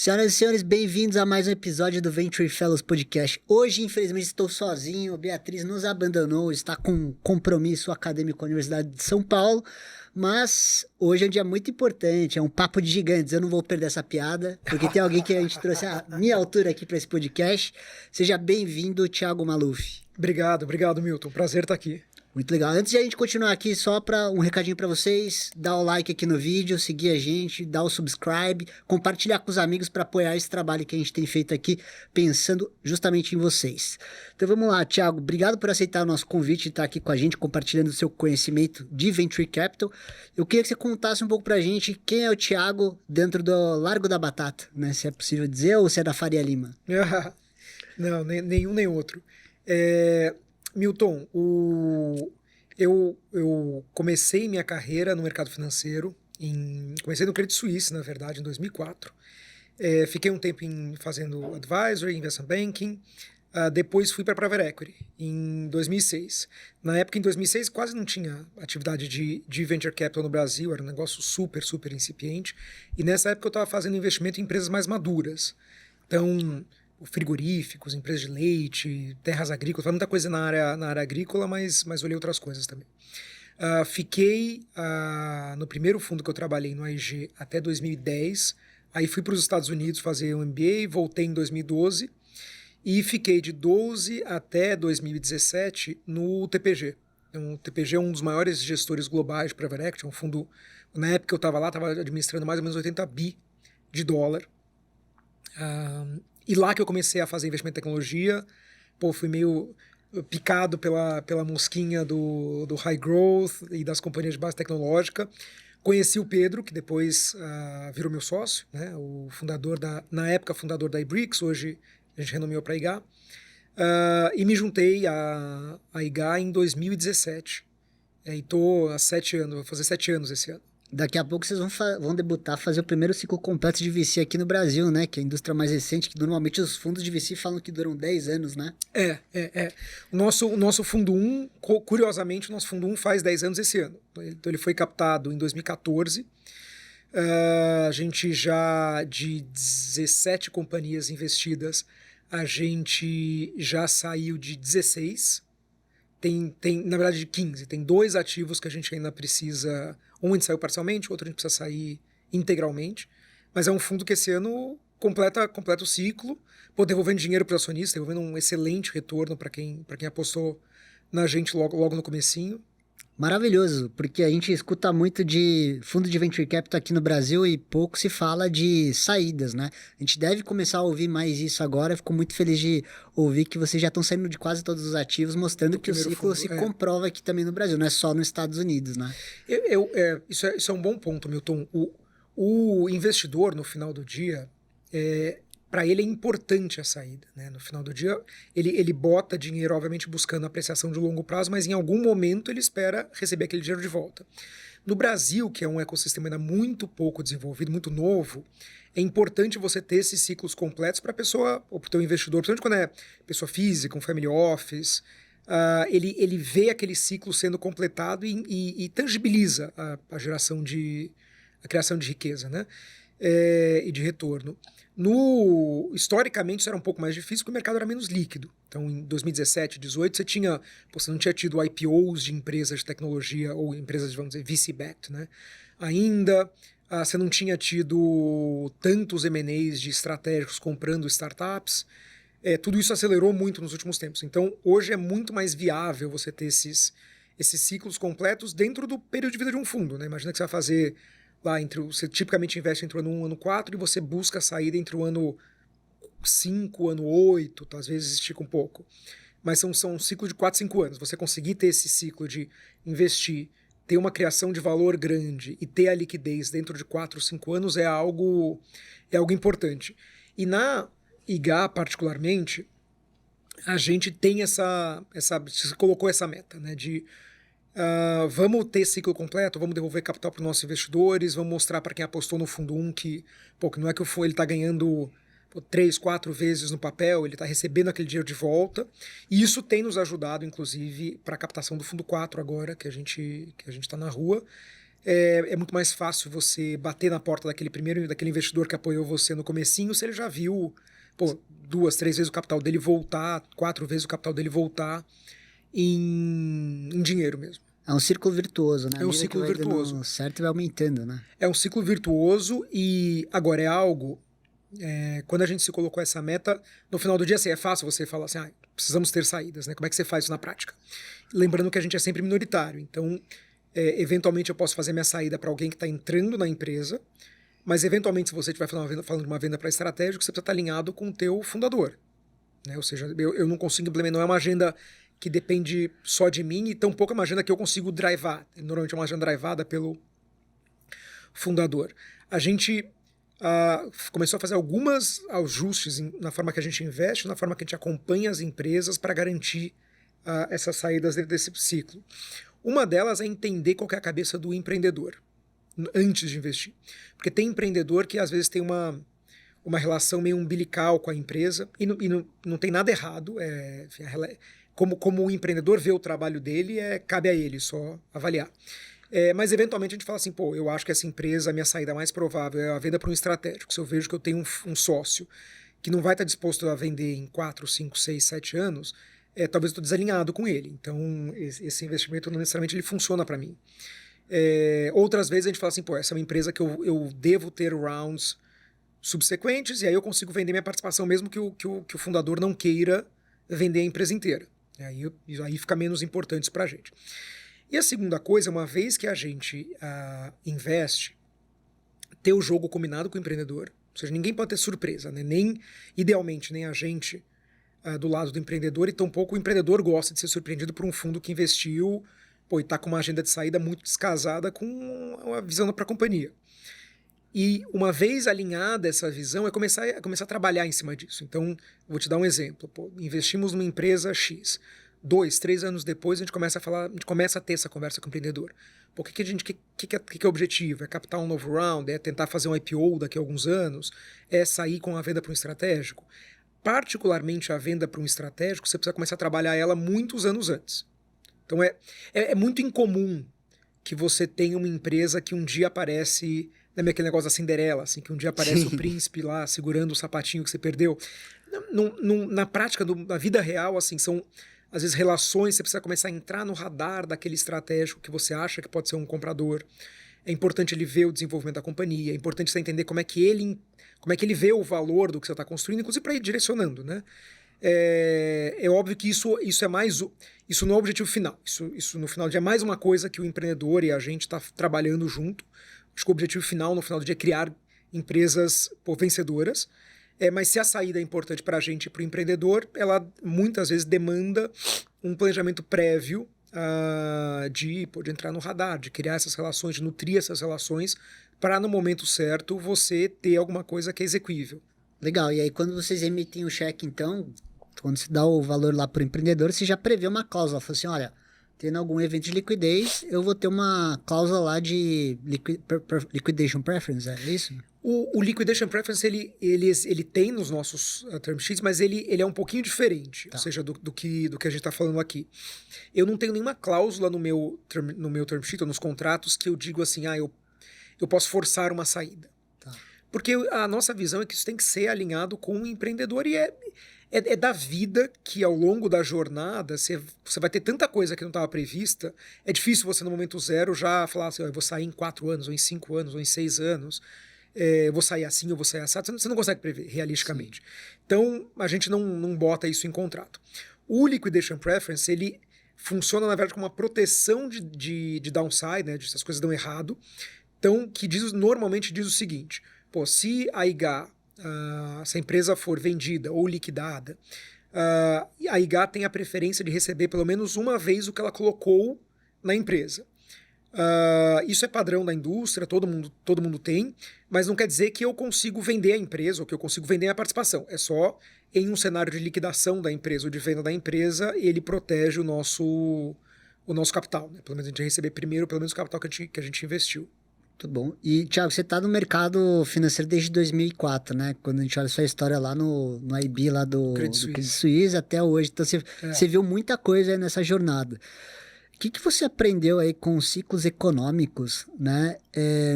Senhoras e senhores, bem-vindos a mais um episódio do Venture Fellows Podcast. Hoje, infelizmente, estou sozinho. Beatriz nos abandonou, está com um compromisso acadêmico com a Universidade de São Paulo. Mas hoje é um dia muito importante, é um papo de gigantes. Eu não vou perder essa piada, porque tem alguém que a gente trouxe a minha altura aqui para esse podcast. Seja bem-vindo, Thiago Maluf. Obrigado, Milton. Prazer estar aqui. Muito legal. Antes de a gente continuar aqui, só para um recadinho para vocês, dá o like aqui no vídeo, seguir a gente, dá o subscribe, compartilhar com os amigos para apoiar esse trabalho que a gente tem feito aqui, pensando justamente em vocês. Então vamos lá, Thiago, obrigado por aceitar o nosso convite e estar aqui com a gente, compartilhando o seu conhecimento de Venture Capital. Eu queria que você contasse um pouco para a gente quem é o Thiago dentro do Largo da Batata, né? Se é possível dizer, ou se é da Faria Lima. Não, nenhum nem outro. Milton, eu comecei minha carreira no mercado financeiro, comecei no Credit Suisse, na verdade, em 2004. Fiquei um tempo fazendo advisory, investment banking, depois fui para a Private Equity, em 2006. Na época, em 2006, quase não tinha atividade de Venture Capital no Brasil, era um negócio super incipiente, e nessa época eu estava fazendo investimento em empresas mais maduras. Então, frigoríficos, empresas de leite, terras agrícolas, muita coisa na área agrícola, mas olhei outras coisas também. Fiquei no primeiro fundo que eu trabalhei no AIG até 2010, aí fui para os Estados Unidos fazer um MBA, voltei em 2012 e fiquei de 12 até 2017 no TPG. Então, o TPG é um dos maiores gestores globais de Private Equity, é um fundo, na época que eu estava lá, estava administrando mais ou menos 80 bi de dólar. E lá que eu comecei a fazer investimento em tecnologia, fui meio picado pela mosquinha do high growth e das companhias de base tecnológica. Conheci o Pedro, que depois virou meu sócio, né? O fundador na época fundador da iBricks, hoje a gente renomeou para IGA. E me juntei à IGA em 2017. E estou há 7 anos, vou fazer 7 anos esse ano. Daqui a pouco vocês vão debutar, fazer o primeiro ciclo completo de VC aqui no Brasil, né? Que é a indústria mais recente, que normalmente os fundos de VC falam que duram 10 anos, né? O nosso fundo 1, curiosamente, o nosso fundo 1 faz 10 anos esse ano. Então ele foi captado em 2014. A gente já, de 17 companhias investidas, a gente já saiu de 16. Na verdade, de 15. Tem 2 ativos que a gente ainda precisa. Um a gente saiu parcialmente, o outro a gente precisa sair integralmente. Mas é um fundo que esse ano completa o ciclo, devolvendo dinheiro para os acionistas, devolvendo um excelente retorno para quem apostou na gente logo no comecinho. Maravilhoso, porque a gente escuta muito de fundo de Venture Capital aqui no Brasil e pouco se fala de saídas, né? A gente deve começar a ouvir mais isso agora. Fico muito feliz de ouvir que vocês já estão saindo de quase todos os ativos, mostrando que o ciclo se comprova aqui também no Brasil, não é só nos Estados Unidos, né? Isso é um bom ponto, Milton. O investidor, no final do dia, para ele é importante a saída, né? No final do dia, ele bota dinheiro, obviamente, buscando apreciação de longo prazo, mas em algum momento ele espera receber aquele dinheiro de volta. No Brasil, que é um ecossistema ainda muito pouco desenvolvido, muito novo, é importante você ter esses ciclos completos para a pessoa, ou para o teu investidor, principalmente quando é pessoa física, um family office, ele vê aquele ciclo sendo completado e tangibiliza a criação de riqueza, né? E de retorno. Historicamente isso era um pouco mais difícil porque o mercado era menos líquido. Então em 2017, 2018 você não tinha tido IPOs de empresas de tecnologia ou empresas, vamos dizer, VC-backed, né? Ainda você não tinha tido tantos M&As de estratégicos comprando startups. Tudo isso acelerou muito nos últimos tempos. Então hoje é muito mais viável você ter esses ciclos completos dentro do período de vida de um fundo, né? Imagina que você vai fazer lá você tipicamente investe entre o ano 1 e o ano 4 e você busca a saída entre o ano 5, ano 8, às vezes estica um pouco. Mas são um ciclo de 4, 5 anos. Você conseguir ter esse ciclo de investir, ter uma criação de valor grande e ter a liquidez dentro de 4, 5 anos é algo importante. E na IGA, particularmente, a gente tem você colocou essa meta, né, de vamos ter ciclo completo, vamos devolver capital para os nossos investidores, vamos mostrar para quem apostou no fundo 1 que não é que ele está ganhando 3, 4 vezes no papel, ele está recebendo aquele dinheiro de volta. E isso tem nos ajudado, inclusive, para a captação do fundo 4 agora, que a gente está na rua. é muito mais fácil você bater na porta daquele investidor que apoiou você no comecinho, se ele já viu, pô, 2, 3 vezes o capital dele voltar, 4 vezes o capital dele voltar em dinheiro mesmo. É um círculo virtuoso, né? É um ciclo virtuoso. Certo, e vai aumentando, né? É um ciclo virtuoso e agora é algo... quando a gente se colocou essa meta, no final do dia assim, é fácil você falar assim, precisamos ter saídas, né? Como é que você faz isso na prática? Lembrando que a gente é sempre minoritário, então eventualmente eu posso fazer minha saída para alguém que está entrando na empresa, mas eventualmente se você estiver falando de uma venda para estratégico, você precisa estar alinhado com o teu fundador, né? Ou seja, eu não consigo implementar, não é uma agenda que depende só de mim e tampouco é uma agenda que eu consigo drivar. Normalmente é uma agenda drivada pelo fundador. A gente começou a fazer alguns ajustes na forma que a gente investe, na forma que a gente acompanha as empresas para garantir essas saídas dentro desse ciclo. Uma delas é entender qual que é a cabeça do empreendedor antes de investir. Porque tem empreendedor que às vezes tem uma relação meio umbilical com a empresa e não tem nada errado. Enfim, como o empreendedor vê o trabalho dele, cabe a ele só avaliar. Mas eventualmente a gente fala assim, pô, eu acho que essa empresa, a minha saída mais provável é a venda para um estratégico. Se eu vejo que eu tenho um sócio que não vai estar disposto a vender em 4, 5, 6, 7 anos, talvez eu estou desalinhado com ele. Então esse investimento não necessariamente ele funciona para mim. Outras vezes a gente fala assim, pô, essa é uma empresa que eu devo ter rounds subsequentes e aí eu consigo vender minha participação mesmo que o fundador não queira vender a empresa inteira. Aí fica menos importante para a gente. E a segunda coisa, uma vez que a gente investe, ter o jogo combinado com o empreendedor, ou seja, ninguém pode ter surpresa, né? Idealmente, nem a gente do lado do empreendedor, e tampouco o empreendedor gosta de ser surpreendido por um fundo que investiu e está com uma agenda de saída muito descasada com uma visão para a companhia. E uma vez alinhada essa visão, é começar a trabalhar em cima disso. Então, vou te dar um exemplo. Investimos numa empresa X. 2, 3 anos depois, a gente começa a ter essa conversa com o empreendedor. O que é o objetivo? É captar um novo round? É tentar fazer um IPO daqui a alguns anos? É sair com a venda para um estratégico? Particularmente a venda para um estratégico, você precisa começar a trabalhar ela muitos anos antes. Então é muito incomum que você tenha uma empresa que um dia aparece, lembra aquele negócio da Cinderela, assim, que um dia aparece o príncipe lá segurando o sapatinho que você perdeu. Na prática, na vida real, assim, são às vezes relações, você precisa começar a entrar no radar daquele estratégico que você acha que pode ser um comprador. É importante ele ver o desenvolvimento da companhia, é importante você entender como é que ele vê o valor do que você está construindo, inclusive para ir direcionando, né? É óbvio que isso não é o objetivo final. Isso no final do dia é mais uma coisa que o empreendedor e a gente está trabalhando junto. Acho que o objetivo final no final do dia é criar empresas vencedoras. Mas se a saída é importante para a gente e para o empreendedor, ela muitas vezes demanda um planejamento prévio de entrar no radar, de criar essas relações, de nutrir essas relações, para no momento certo você ter alguma coisa que é execuível. Legal, e aí quando vocês emitem o cheque, então, quando você dá o valor lá para o empreendedor, você já prevê uma cláusula, fala assim, olha, tendo algum evento de liquidez, eu vou ter uma cláusula lá de liquidation preference, é isso? O liquidation preference, ele tem nos nossos term sheets, mas ele é um pouquinho diferente, ou seja, do que a gente está falando aqui. Eu não tenho nenhuma cláusula no meu term sheet, ou nos contratos, que eu digo assim, eu posso forçar uma saída. Tá. Porque a nossa visão é que isso tem que ser alinhado com o empreendedor e é da vida que ao longo da jornada você vai ter tanta coisa que não estava prevista. É difícil você no momento zero já falar assim, eu vou sair em 4 anos, ou em 5 anos, ou em 6 anos. Eu vou sair assim, eu vou sair assado. Você não consegue prever realisticamente. Sim. Então a gente não bota isso em contrato. O liquidation preference, ele funciona na verdade como uma proteção de downside, né, de se as coisas dão errado. Então, normalmente diz o seguinte, se a IGA, se a empresa for vendida ou liquidada, a IGA tem a preferência de receber pelo menos uma vez o que ela colocou na empresa. Isso é padrão da indústria, todo mundo tem, mas não quer dizer que eu consigo vender a empresa ou que eu consigo vender a participação. É só em um cenário de liquidação da empresa ou de venda da empresa, ele protege o nosso capital. Né? Pelo menos a gente vai receber primeiro pelo menos o capital que a gente investiu. Muito bom. E, Thiago, você está no mercado financeiro desde 2004, né? Quando a gente olha a sua história lá no IB, lá do Credit Suisse até hoje. Então, você viu muita coisa aí nessa jornada. O que você aprendeu aí com os ciclos econômicos, né?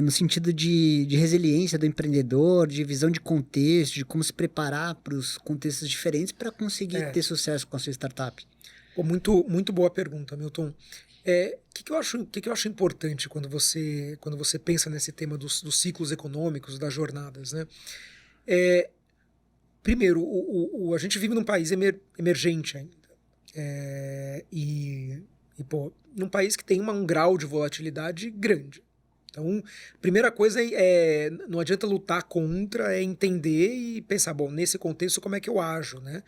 No sentido de resiliência do empreendedor, de visão de contexto, de como se preparar para os contextos diferentes para conseguir ter sucesso com a sua startup? Pô, muito boa pergunta, Milton. Que eu acho importante quando você pensa nesse tema dos ciclos econômicos, das jornadas, né? Primeiro, a gente vive num país emergente ainda. Pô, num país que tem um grau de volatilidade grande. Então, primeira coisa não adianta lutar contra, é entender e pensar, bom, nesse contexto como é que eu ajo, né?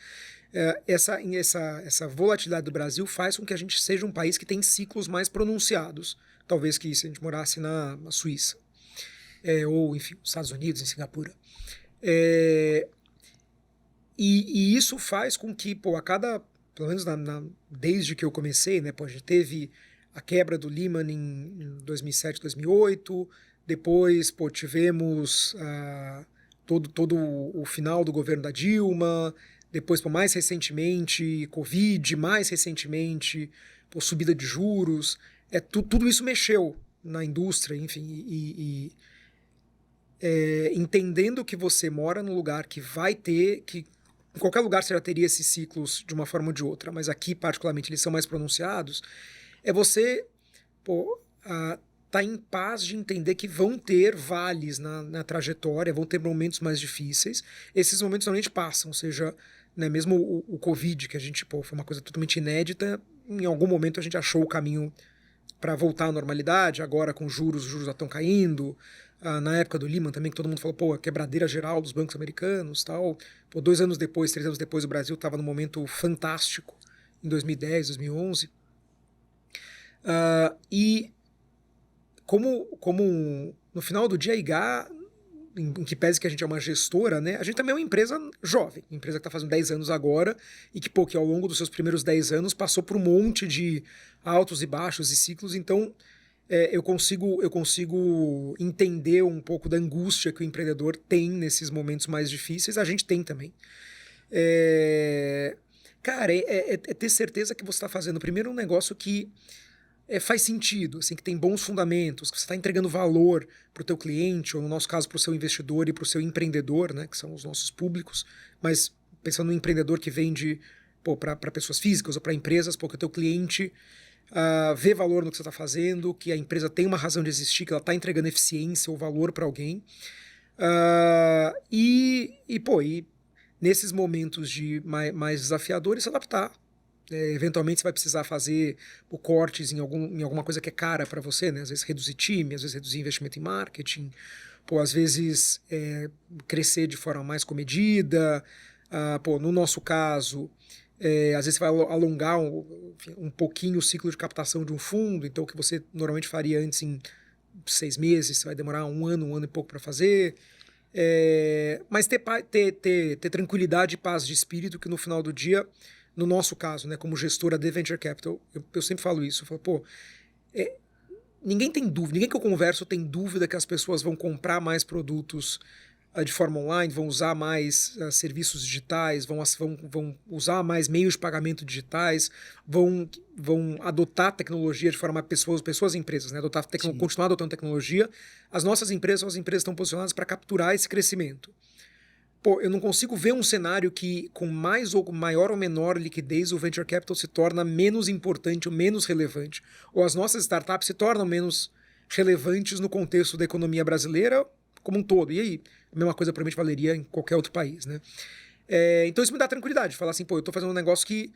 Essa volatilidade do Brasil faz com que a gente seja um país que tem ciclos mais pronunciados, talvez que se a gente morasse na Suíça, ou enfim, nos Estados Unidos, em Singapura. E isso faz com que, pô, pelo menos desde que eu comecei, né, pô, a gente teve a quebra do Lehman em 2007, 2008, depois, pô, tivemos todo o final do governo da Dilma, depois, pô, mais recentemente, Covid, mais recentemente, pô, subida de juros, tudo isso mexeu na indústria, enfim, entendendo que você mora num lugar que vai ter, que em qualquer lugar você já teria esses ciclos de uma forma ou de outra, mas aqui particularmente eles são mais pronunciados, você tá em paz de entender que vão ter vales na trajetória, vão ter momentos mais difíceis, esses momentos normalmente passam, ou seja, né, mesmo o Covid, que a gente, pô, foi uma coisa totalmente inédita, em algum momento a gente achou o caminho para voltar à normalidade, agora com os juros já estão caindo. Na época do Lehman também, que todo mundo falou, pô, a quebradeira geral dos bancos americanos, tal. Pô, 2 anos depois, 3 anos depois, o Brasil estava num momento fantástico, em 2010, 2011. E como no final do dia a IGA, em que pese que a gente é uma gestora, né, a gente também é uma empresa jovem, uma empresa que está fazendo 10 anos agora e que, pô, que ao longo dos seus primeiros 10 anos passou por um monte de altos e baixos e ciclos, então eu consigo entender um pouco da angústia que o empreendedor tem nesses momentos mais difíceis, a gente tem também. Cara, ter certeza que você está fazendo primeiro um negócio que faz sentido, assim, que tem bons fundamentos, que você está entregando valor para o teu cliente, ou no nosso caso para o seu investidor e para o seu empreendedor, né, que são os nossos públicos, mas pensando no empreendedor que vende para pessoas físicas ou para empresas, que o teu cliente vê valor no que você está fazendo, que a empresa tem uma razão de existir, que ela está entregando eficiência ou valor para alguém. E nesses momentos mais desafiadores, se adaptar. Eventualmente você vai precisar fazer cortes em alguma coisa que é cara para você, né? Às vezes reduzir time, às vezes reduzir investimento em marketing, às vezes crescer de forma mais comedida. No nosso caso, às vezes você vai alongar um pouquinho o ciclo de captação de um fundo, então o que você normalmente faria antes em 6 meses, você vai demorar um ano e pouco para fazer. Mas ter tranquilidade e paz de espírito que no final do dia, no nosso caso, né, como gestora de Venture Capital, eu sempre falo isso, eu falo, ninguém tem dúvida, ninguém que eu converso tem dúvida que as pessoas vão comprar mais produtos de forma online, vão usar mais serviços digitais, vão usar mais meios de pagamento digitais, vão adotar tecnologia de forma pessoas e empresas, né, continuar adotando tecnologia. As nossas empresas estão posicionadas para capturar esse crescimento. Eu não consigo ver um cenário que, com maior ou menor liquidez, o venture capital se torna menos importante ou menos relevante. Ou as nossas startups se tornam menos relevantes no contexto da economia brasileira como um todo. E aí, a mesma coisa provavelmente valeria em qualquer outro país, né? Então isso me dá tranquilidade, falar assim, eu estou fazendo um negócio que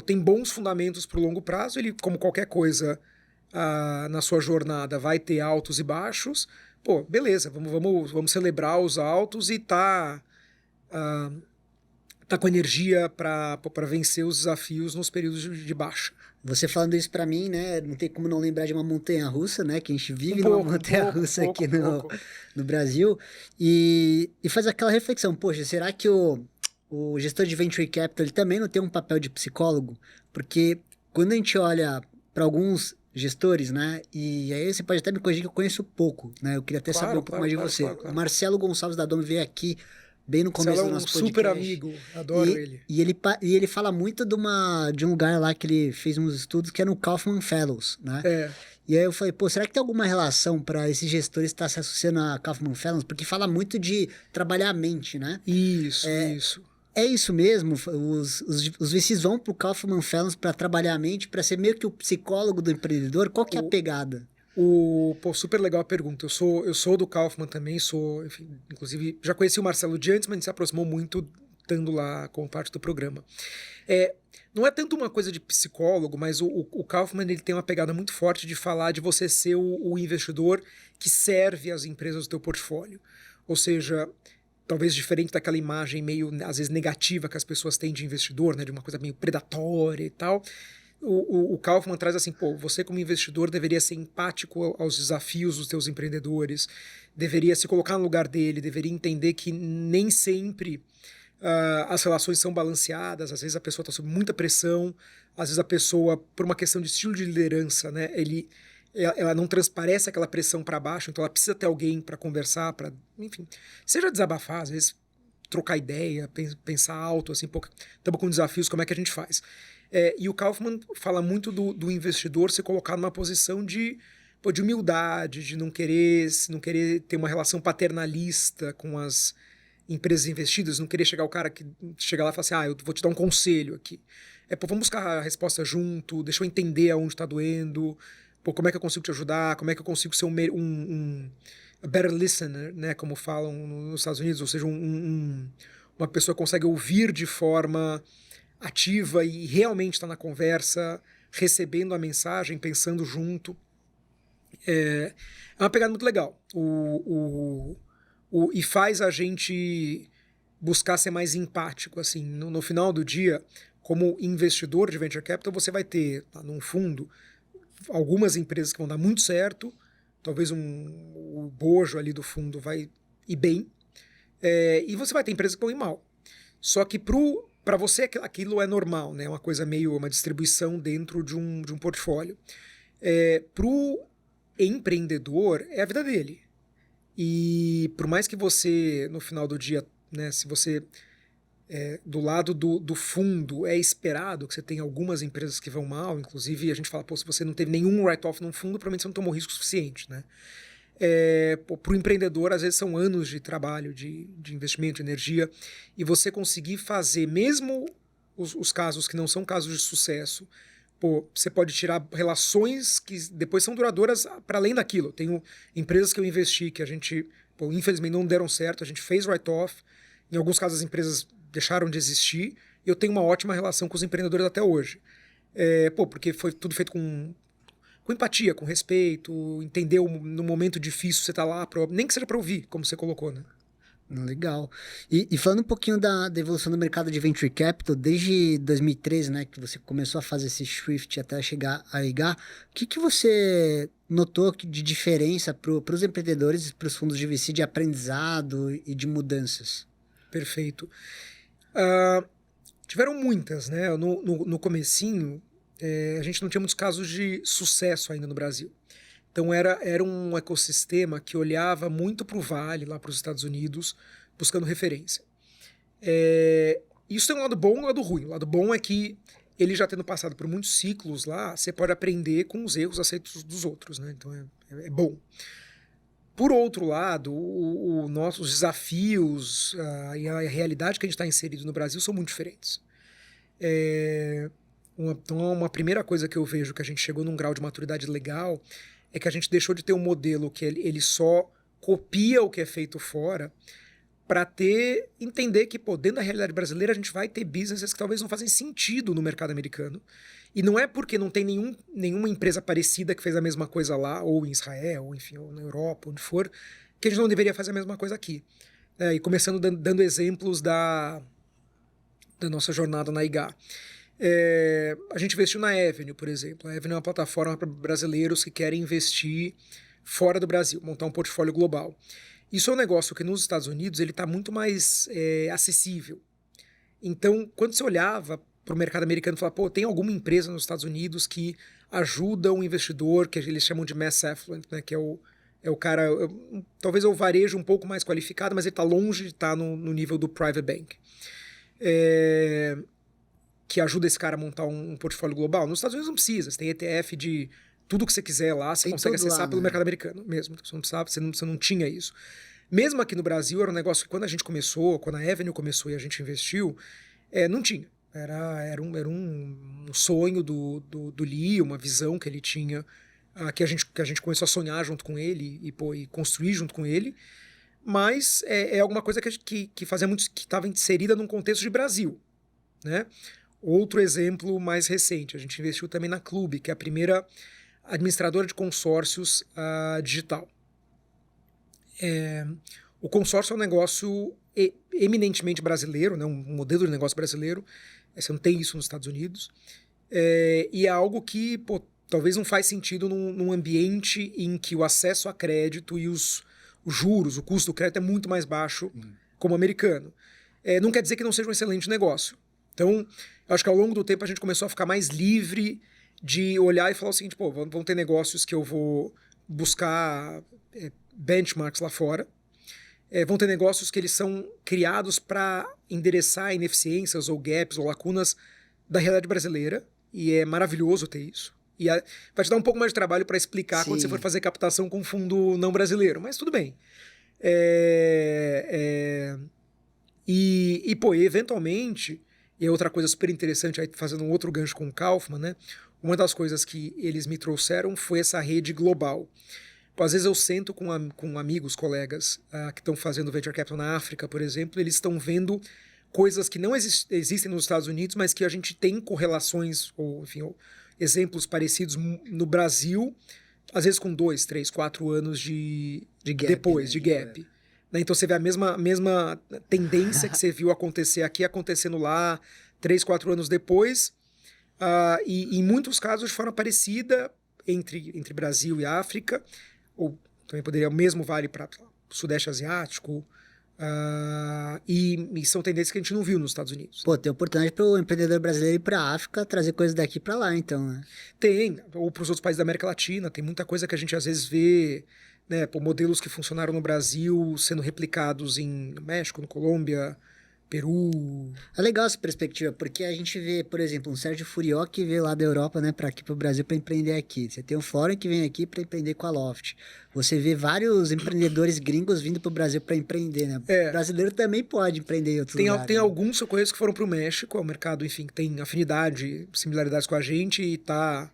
tem bons fundamentos para o longo prazo, ele, como qualquer coisa na sua jornada, vai ter altos e baixos. Beleza, vamos celebrar os altos e tá com energia para vencer os desafios nos períodos de baixa. Você falando isso para mim, né, não tem como não lembrar de uma montanha-russa, né, que a gente vive numa montanha-russa aqui no Brasil, e faz aquela reflexão, poxa, será que o gestor de Venture Capital ele também não tem um papel de psicólogo? Porque quando a gente olha para alguns gestores, né, e aí você pode até me corrigir que eu conheço pouco, né, eu queria até saber um pouco mais de você. Claro. O Marcelo Gonçalves da Dome veio aqui bem no Marcelo começo é do um nosso super podcast. amigo, adoro ele. E ele fala muito de um lugar lá que ele fez uns estudos que é no Kaufman Fellows, né? É, E aí eu falei, pô, será que tem alguma relação para esses gestores estar se associando a Kaufman Fellows? Porque fala muito de trabalhar a mente, né? isso. É isso mesmo, os VCs vão pro Kaufman Fellows para trabalhar a mente, para ser meio que o psicólogo do empreendedor. Qual que é a O, pegada? pô, super legal a pergunta. Eu sou do Kaufman também, enfim, inclusive, já conheci o Marcelo de antes, mas a gente se aproximou muito estando lá com parte do programa. É, não é tanto uma coisa de psicólogo, mas o Kaufman ele tem uma pegada muito forte de falar de você ser o investidor que serve as empresas do teu portfólio. Ou seja, talvez diferente daquela imagem meio, às vezes, negativa que as pessoas têm de investidor, né, de uma coisa meio predatória e tal. O Kaufman traz assim, pô, você como investidor deveria ser empático aos desafios dos teus empreendedores, deveria se colocar no lugar dele, deveria entender que nem sempre as relações são balanceadas, às vezes a pessoa está sob muita pressão, às vezes a pessoa, por uma questão de estilo de liderança, né, ela não transparece aquela pressão para baixo, então ela precisa ter alguém para conversar, para, enfim, seja desabafar, às vezes trocar ideia, pensar alto, assim, pô, estamos com desafios, como é que a gente faz? E o Kaufman fala muito do investidor se colocar numa posição de humildade, de não querer ter uma relação paternalista com as empresas investidas, não querer chegar o cara que chega lá e fala assim, eu vou te dar um conselho aqui. Pô, vamos buscar a resposta junto, deixa eu entender aonde está doendo, pô, como é que eu consigo te ajudar, como é que eu consigo ser um a better listener, né, como falam nos Estados Unidos, ou seja, uma pessoa que consegue ouvir de forma ativa e realmente está na conversa, recebendo a mensagem, pensando junto. É uma pegada muito legal. E faz a gente buscar ser mais empático. Assim, no final do dia, como investidor de venture capital, você vai ter, num fundo, algumas empresas que vão dar muito certo, talvez o bojo ali do fundo vai ir bem, e você vai ter empresas que vão ir mal. Só que para você aquilo é normal, né? Uma coisa meio uma distribuição dentro de um portfólio. Para o empreendedor, é a vida dele. E por mais que você, no final do dia, né, se você do lado do fundo é esperado que você tenha algumas empresas que vão mal, inclusive a gente fala, pô, se você não teve nenhum write-off no fundo, provavelmente você não tomou risco suficiente, né? Para o empreendedor, às vezes são anos de trabalho, de investimento, de energia, e você conseguir fazer, mesmo os casos que não são casos de sucesso, pô, você pode tirar relações que depois são duradouras para além daquilo. Eu tenho empresas que eu investi que a gente, pô, infelizmente não deram certo, a gente fez write-off, em alguns casos as empresas deixaram de existir, e eu tenho uma ótima relação com os empreendedores até hoje. Porque foi tudo feito com empatia, com respeito, entender no momento difícil você tá lá, nem que seja para ouvir, como você colocou, né? Legal. E falando um pouquinho da evolução do mercado de Venture Capital, desde 2013, né, que você começou a fazer esse shift até chegar a IGA, o que você notou de diferença para os empreendedores e para os fundos de VC de aprendizado e de mudanças? Perfeito. Tiveram muitas, né? No comecinho, a gente não tinha muitos casos de sucesso ainda no Brasil. Então era um ecossistema que olhava muito para o Vale, lá para os Estados Unidos, buscando referência. Isso tem um lado bom e um lado ruim. O lado bom é que ele já tendo passado por muitos ciclos lá, você pode aprender com os erros aceitos dos outros, né? Então é bom. Por outro lado, os desafios e a realidade que a gente está inserido no Brasil são muito diferentes. Então, uma primeira coisa que eu vejo que a gente chegou num grau de maturidade legal é que a gente deixou de ter um modelo que ele só copia o que é feito fora para entender que, pô, dentro da realidade brasileira a gente vai ter businesses que talvez não fazem sentido no mercado americano. E não é porque não tem nenhuma empresa parecida que fez a mesma coisa lá, ou em Israel, ou enfim, ou na Europa, onde for, que a gente não deveria fazer a mesma coisa aqui. E começando dando exemplos da nossa jornada na IGA. A gente investiu na Avenue, por exemplo. A Avenue é uma plataforma para brasileiros que querem investir fora do Brasil, montar um portfólio global. Isso é um negócio que nos Estados Unidos ele está muito mais acessível. Então, quando você olhava para o mercado americano e falava, pô, tem alguma empresa nos Estados Unidos que ajuda um investidor, que eles chamam de mass affluent, né, que é É o cara, talvez eu varejo um pouco mais qualificado, mas ele está longe de estar no nível do private bank. Que ajuda esse cara a montar um portfólio global. Nos Estados Unidos não precisa, você tem ETF de tudo que você quiser lá, você consegue acessar lá, pelo mercado americano mesmo. Você não precisava, você não tinha isso. Mesmo aqui no Brasil, era um negócio que quando a gente começou, quando a Avenue começou e a gente investiu, não tinha. Era um sonho do Lee, uma visão que ele tinha, que a gente começou a sonhar junto com ele e construir junto com ele, mas é alguma coisa que fazia muito, que estava inserida num contexto de Brasil, né? Outro exemplo mais recente, a gente investiu também na Clube, que é a primeira administradora de consórcios digital. O consórcio é um negócio eminentemente brasileiro, né? Um modelo de negócio brasileiro. Você não tem isso nos Estados Unidos. E é algo que talvez não faz sentido num ambiente em que o acesso a crédito e os juros, o custo do crédito é muito mais baixo como americano. Não quer dizer que não seja um excelente negócio. Então, eu acho que ao longo do tempo a gente começou a ficar mais livre de olhar e falar o seguinte, vão ter negócios que eu vou buscar benchmarks lá fora, vão ter negócios que eles são criados para endereçar ineficiências ou gaps ou lacunas da realidade brasileira, e é maravilhoso ter isso. E vai te dar um pouco mais de trabalho para explicar quando você for fazer captação com fundo não brasileiro, mas tudo bem. Eventualmente, e é outra coisa super interessante, aí fazendo um outro gancho com o Kaufman, né? Uma das coisas que eles me trouxeram foi essa rede global. Às vezes eu sento com amigos, colegas que estão fazendo venture capital na África, por exemplo, eles estão vendo coisas que não existem nos Estados Unidos, mas que a gente tem correlações, ou enfim, exemplos parecidos no Brasil, às vezes com 2, 3, 4 anos de gap, depois, né, de gap. Então você vê a mesma tendência que você viu acontecer aqui, acontecendo lá 3, 4 anos depois, e em muitos casos de forma parecida entre Brasil e África, ou também poderia, o mesmo vale para o Sudeste Asiático, e são tendências que a gente não viu nos Estados Unidos. Tem oportunidade para o empreendedor brasileiro ir para a África, trazer coisas daqui para lá, então, né? Tem, ou para os outros países da América Latina, tem muita coisa que a gente às vezes vê, né, modelos que funcionaram no Brasil sendo replicados no México, no Colômbia, Peru. É legal essa perspectiva, porque a gente vê, por exemplo, um Sérgio Furió que veio lá da Europa, né, para aqui para o Brasil para empreender aqui. Você tem o Foreign que vem aqui para empreender com a Loft. Você vê vários empreendedores gringos vindo para o Brasil para empreender, né? O brasileiro também pode empreender em outros lugares. Tem né? alguns que eu conheço que foram para o México, é um mercado, enfim, que tem afinidade, similaridades com a gente e está,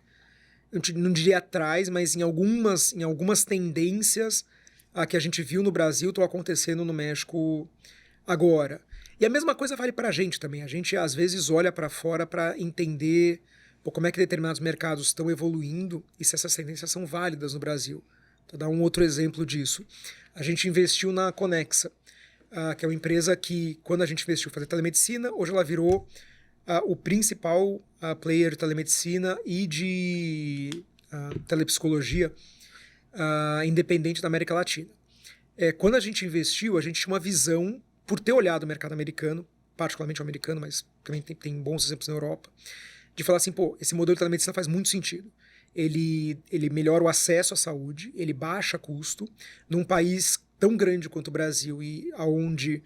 eu não diria atrás, mas em algumas tendências que a gente viu no Brasil estão acontecendo no México agora. E a mesma coisa vale para a gente também. A gente, às vezes, olha para fora para entender como é que determinados mercados estão evoluindo e se essas tendências são válidas no Brasil. Vou dar um outro exemplo disso. A gente investiu na Conexa, que é uma empresa que, quando a gente investiu fazer telemedicina, hoje ela virou o principal player de telemedicina e de telepsicologia independente da América Latina. Quando a gente investiu, a gente tinha uma visão, por ter olhado o mercado americano, particularmente o americano, mas também tem bons exemplos na Europa, de falar assim, esse modelo de telemedicina faz muito sentido. Ele melhora o acesso à saúde, ele baixa custo, num país tão grande quanto o Brasil, e onde,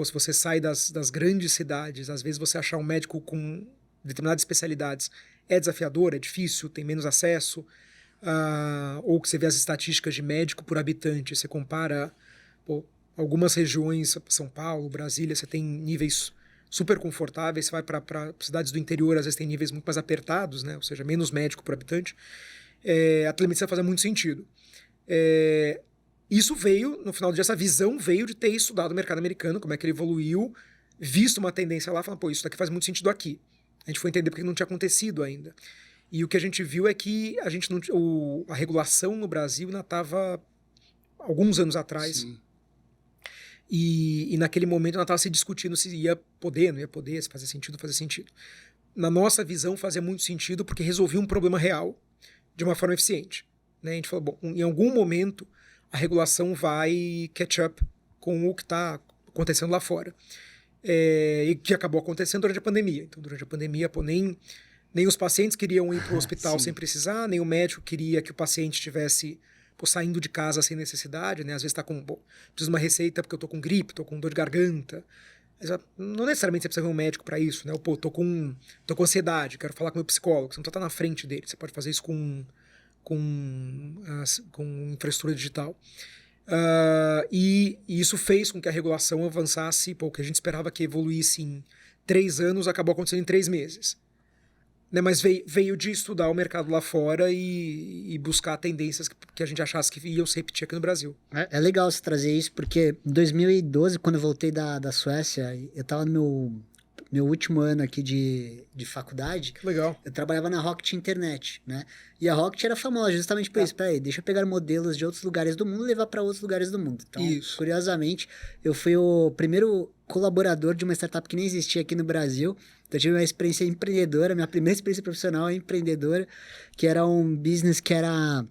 se você sai das grandes cidades, às vezes você achar um médico com determinadas especialidades é desafiador, é difícil, tem menos acesso, ou que você vê as estatísticas de médico por habitante, você compara... algumas regiões, São Paulo, Brasília, você tem níveis super confortáveis, você vai para cidades do interior, às vezes tem níveis muito mais apertados, né? Ou seja, menos médico por habitante. A telemedicina faz muito sentido. Isso veio, no final do dia, essa visão veio de ter estudado o mercado americano, como é que ele evoluiu, visto uma tendência lá, falando, isso daqui faz muito sentido aqui. A gente foi entender porque não tinha acontecido ainda. E o que a gente viu é que a regulação no Brasil ainda estava, alguns anos atrás... Sim. E naquele momento ela estava se discutindo se ia poder, não ia poder, se fazia sentido. Na nossa visão fazia muito sentido porque resolvia um problema real de uma forma eficiente. Né? A gente falou, em algum momento a regulação vai catch up com o que está acontecendo lá fora. E que acabou acontecendo durante a pandemia. Então, durante a pandemia, nem os pacientes queriam ir para o hospital sem precisar, nem o médico queria que o paciente tivesse saindo de casa sem necessidade, né? Às vezes tá com, preciso de uma receita porque eu tô com gripe, tô com dor de garganta. Mas, não necessariamente você precisa ver um médico para isso, né? Tô com ansiedade, quero falar com o meu psicólogo. Você não tá na frente dele, você pode fazer isso com infraestrutura digital. E isso fez com que a regulação avançasse, o que a gente esperava que evoluísse em 3 anos, acabou acontecendo em 3 meses. Né, mas veio de estudar o mercado lá fora e buscar tendências que a gente achasse que iam se repetir aqui no Brasil. É legal você trazer isso, porque em 2012, quando eu voltei da Suécia, eu estava no meu último ano aqui de faculdade. Que legal. Eu trabalhava na Rocket Internet, né? E a Rocket era famosa justamente por isso. Peraí, deixa eu pegar modelos de outros lugares do mundo e levar para outros lugares do mundo. Então, isso. Curiosamente, eu fui o primeiro colaborador de uma startup que nem existia aqui no Brasil. Então, eu tive uma experiência empreendedora, minha primeira experiência profissional é empreendedora, que era um business que era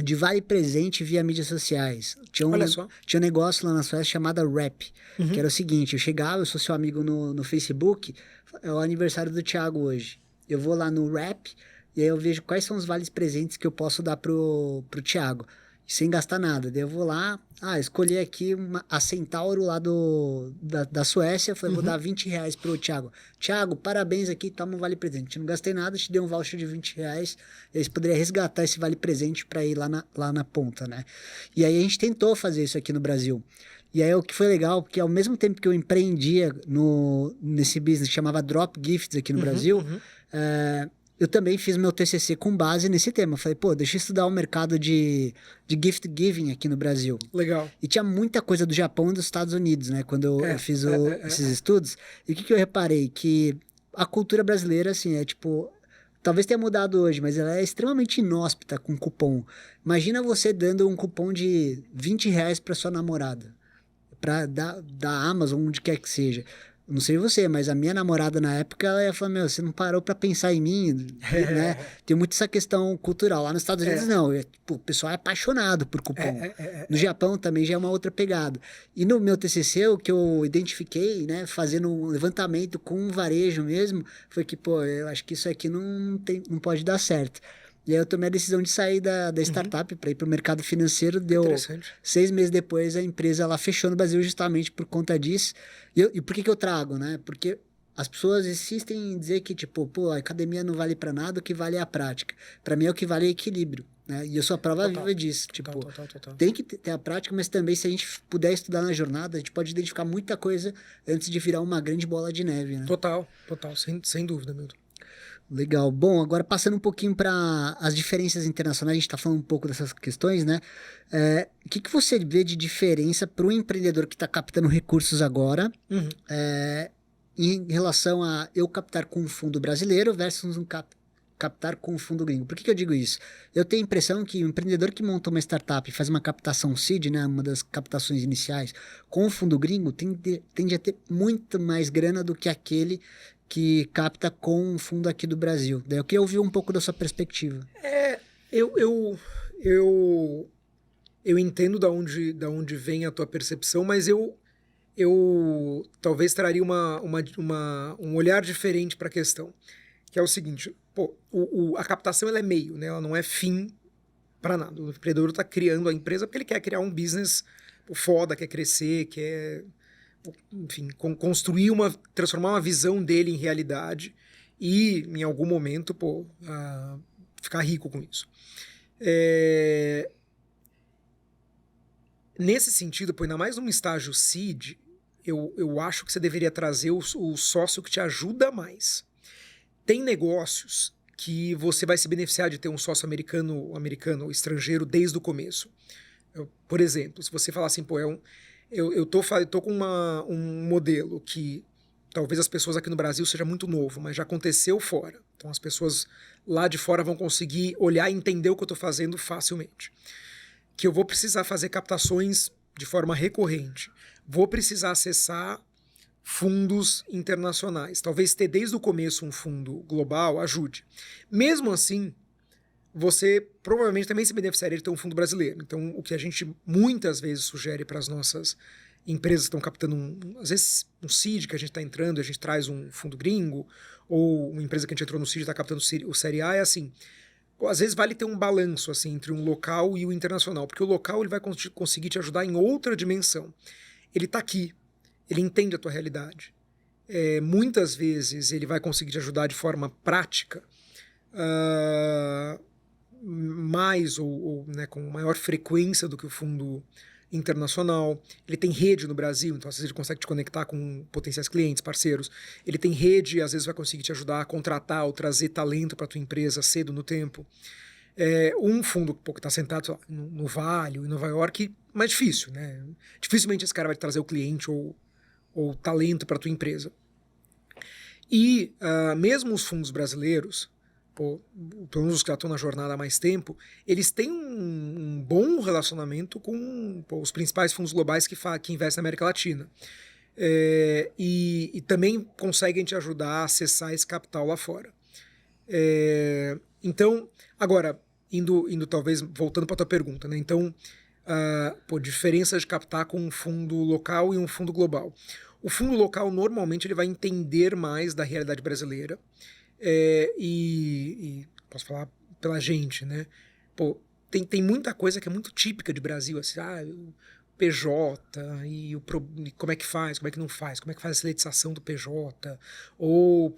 de vale presente via mídias sociais. Tinha um negócio lá na Suécia chamado Rap, que era o seguinte, eu chegava, eu sou seu amigo no Facebook, é o aniversário do Thiago hoje. Eu vou lá no Rap e aí eu vejo quais são os vales presentes que eu posso dar pro Thiago, sem gastar nada. Daí eu vou lá, escolhi aqui a Centauro lá da Suécia, falei, vou dar R$20 pro Thiago. Thiago, parabéns aqui, toma um vale presente. Não gastei nada, te dei um voucher de R$20, e aí você poderia resgatar esse vale presente para ir lá na ponta, né? E aí a gente tentou fazer isso aqui no Brasil. E aí o que foi legal, porque ao mesmo tempo que eu empreendia nesse business que chamava Drop Gifts aqui no Brasil, eu também fiz meu TCC com base nesse tema. Falei, deixa eu estudar o mercado de gift giving aqui no Brasil. Legal. E tinha muita coisa do Japão e dos Estados Unidos, né? Quando eu fiz esses estudos. E o que eu reparei? Que a cultura brasileira, assim, talvez tenha mudado hoje, mas ela é extremamente inóspita com cupom. Imagina você dando um cupom de R$20 para sua namorada. Da Amazon, onde quer que seja. Não sei você, mas a minha namorada na época, ela ia falar, você não parou pra pensar em mim, né? Tem muito essa questão cultural. Lá nos Estados Unidos, não. O pessoal é apaixonado por cupom. No Japão também já é uma outra pegada. E no meu TCC, o que eu identifiquei, né, fazendo um levantamento com um varejo mesmo, foi que, eu acho que isso aqui não pode dar certo. E aí eu tomei a decisão de sair da startup para ir para o mercado financeiro. Deu 6 meses depois, a empresa ela fechou no Brasil justamente por conta disso. E por que eu trago, né? Porque as pessoas insistem em dizer que, a academia não vale para nada, o que vale é a prática. Para mim, é o que vale é equilíbrio, né? E eu sou a prova viva disso. Total. Tem que ter a prática, mas também, se a gente puder estudar na jornada, a gente pode identificar muita coisa antes de virar uma grande bola de neve, né? Total. Sem dúvida, Milton. Legal. Bom, agora passando um pouquinho para as diferenças internacionais, a gente está falando um pouco dessas questões, né? O que você vê de diferença para o empreendedor que está captando recursos agora, em relação a eu captar com um fundo brasileiro versus captar com um fundo gringo? Por que eu digo isso? Eu tenho a impressão que o empreendedor que monta uma startup e faz uma captação seed, né, uma das captações iniciais, com o fundo gringo, tende a ter muito mais grana do que aquele que capta com um fundo aqui do Brasil. Daí eu queria ouvir um pouco da sua perspectiva. Eu entendo da onde vem a tua percepção, mas eu talvez traria um olhar diferente para a questão, que é o seguinte, a captação ela é meio, né? Ela não é fim para nada. O empreendedor está criando a empresa porque ele quer criar um business foda, quer crescer, quer... enfim, transformar uma visão dele em realidade e, em algum momento, ficar rico com isso. Nesse sentido, ainda mais num estágio seed, eu acho que você deveria trazer o sócio que te ajuda mais. Tem negócios que você vai se beneficiar de ter um sócio americano ou estrangeiro desde o começo. Por exemplo, se você falar assim, eu tô com um modelo que talvez as pessoas aqui no Brasil seja muito novo, mas já aconteceu fora. Então as pessoas lá de fora vão conseguir olhar e entender o que eu estou fazendo facilmente. Que eu vou precisar fazer captações de forma recorrente. Vou precisar acessar fundos internacionais. Talvez ter desde o começo um fundo global ajude. Mesmo assim, você provavelmente também se beneficiaria de ter um fundo brasileiro. Então, o que a gente muitas vezes sugere para as nossas empresas que estão captando, às vezes, um seed que a gente está entrando e a gente traz um fundo gringo, ou uma empresa que a gente entrou no seed e está captando o Série A, é assim, às vezes vale ter um balanço assim, entre um local e o internacional, porque o local ele vai conseguir te ajudar em outra dimensão. Ele está aqui, ele entende a tua realidade. Muitas vezes ele vai conseguir te ajudar de forma prática, mais ou né, com maior frequência do que o fundo internacional. Ele tem rede no Brasil, então às vezes ele consegue te conectar com potenciais clientes, parceiros. Ele tem rede, às vezes vai conseguir te ajudar a contratar ou trazer talento para tua empresa cedo no tempo. Um fundo que está sentado sei lá, no Vale ou em Nova York, mais difícil, né? Dificilmente esse cara vai te trazer o cliente ou talento para tua empresa. E mesmo os fundos brasileiros, pelo menos os que já estão na jornada há mais tempo, eles têm um bom relacionamento com os principais fundos globais que investem na América Latina. E também conseguem te ajudar a acessar esse capital lá fora. Então, agora, indo talvez, voltando para a tua pergunta, né? Então, diferença de captar com um fundo local e um fundo global. O fundo local, normalmente, ele vai entender mais da realidade brasileira. E posso falar pela gente, né? Tem muita coisa que é muito típica de Brasil, assim, o PJ e como é que faz, como é que não faz, como é que faz a seletização do PJ, ou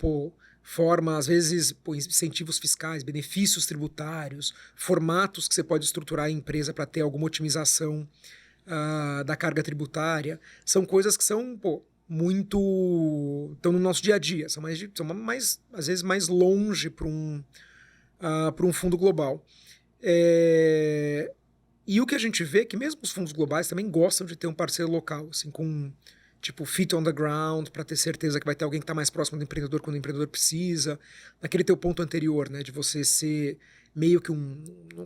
forma, às vezes, incentivos fiscais, benefícios tributários, formatos que você pode estruturar a empresa para ter alguma otimização da carga tributária, são coisas que são muito estão no nosso dia a dia, são mais às vezes mais longe para um fundo global. E o que a gente vê é que mesmo os fundos globais também gostam de ter um parceiro local, assim, com tipo feet on the ground, para ter certeza que vai ter alguém que está mais próximo do empreendedor quando o empreendedor precisa. Naquele teu ponto anterior, né, de você ser meio que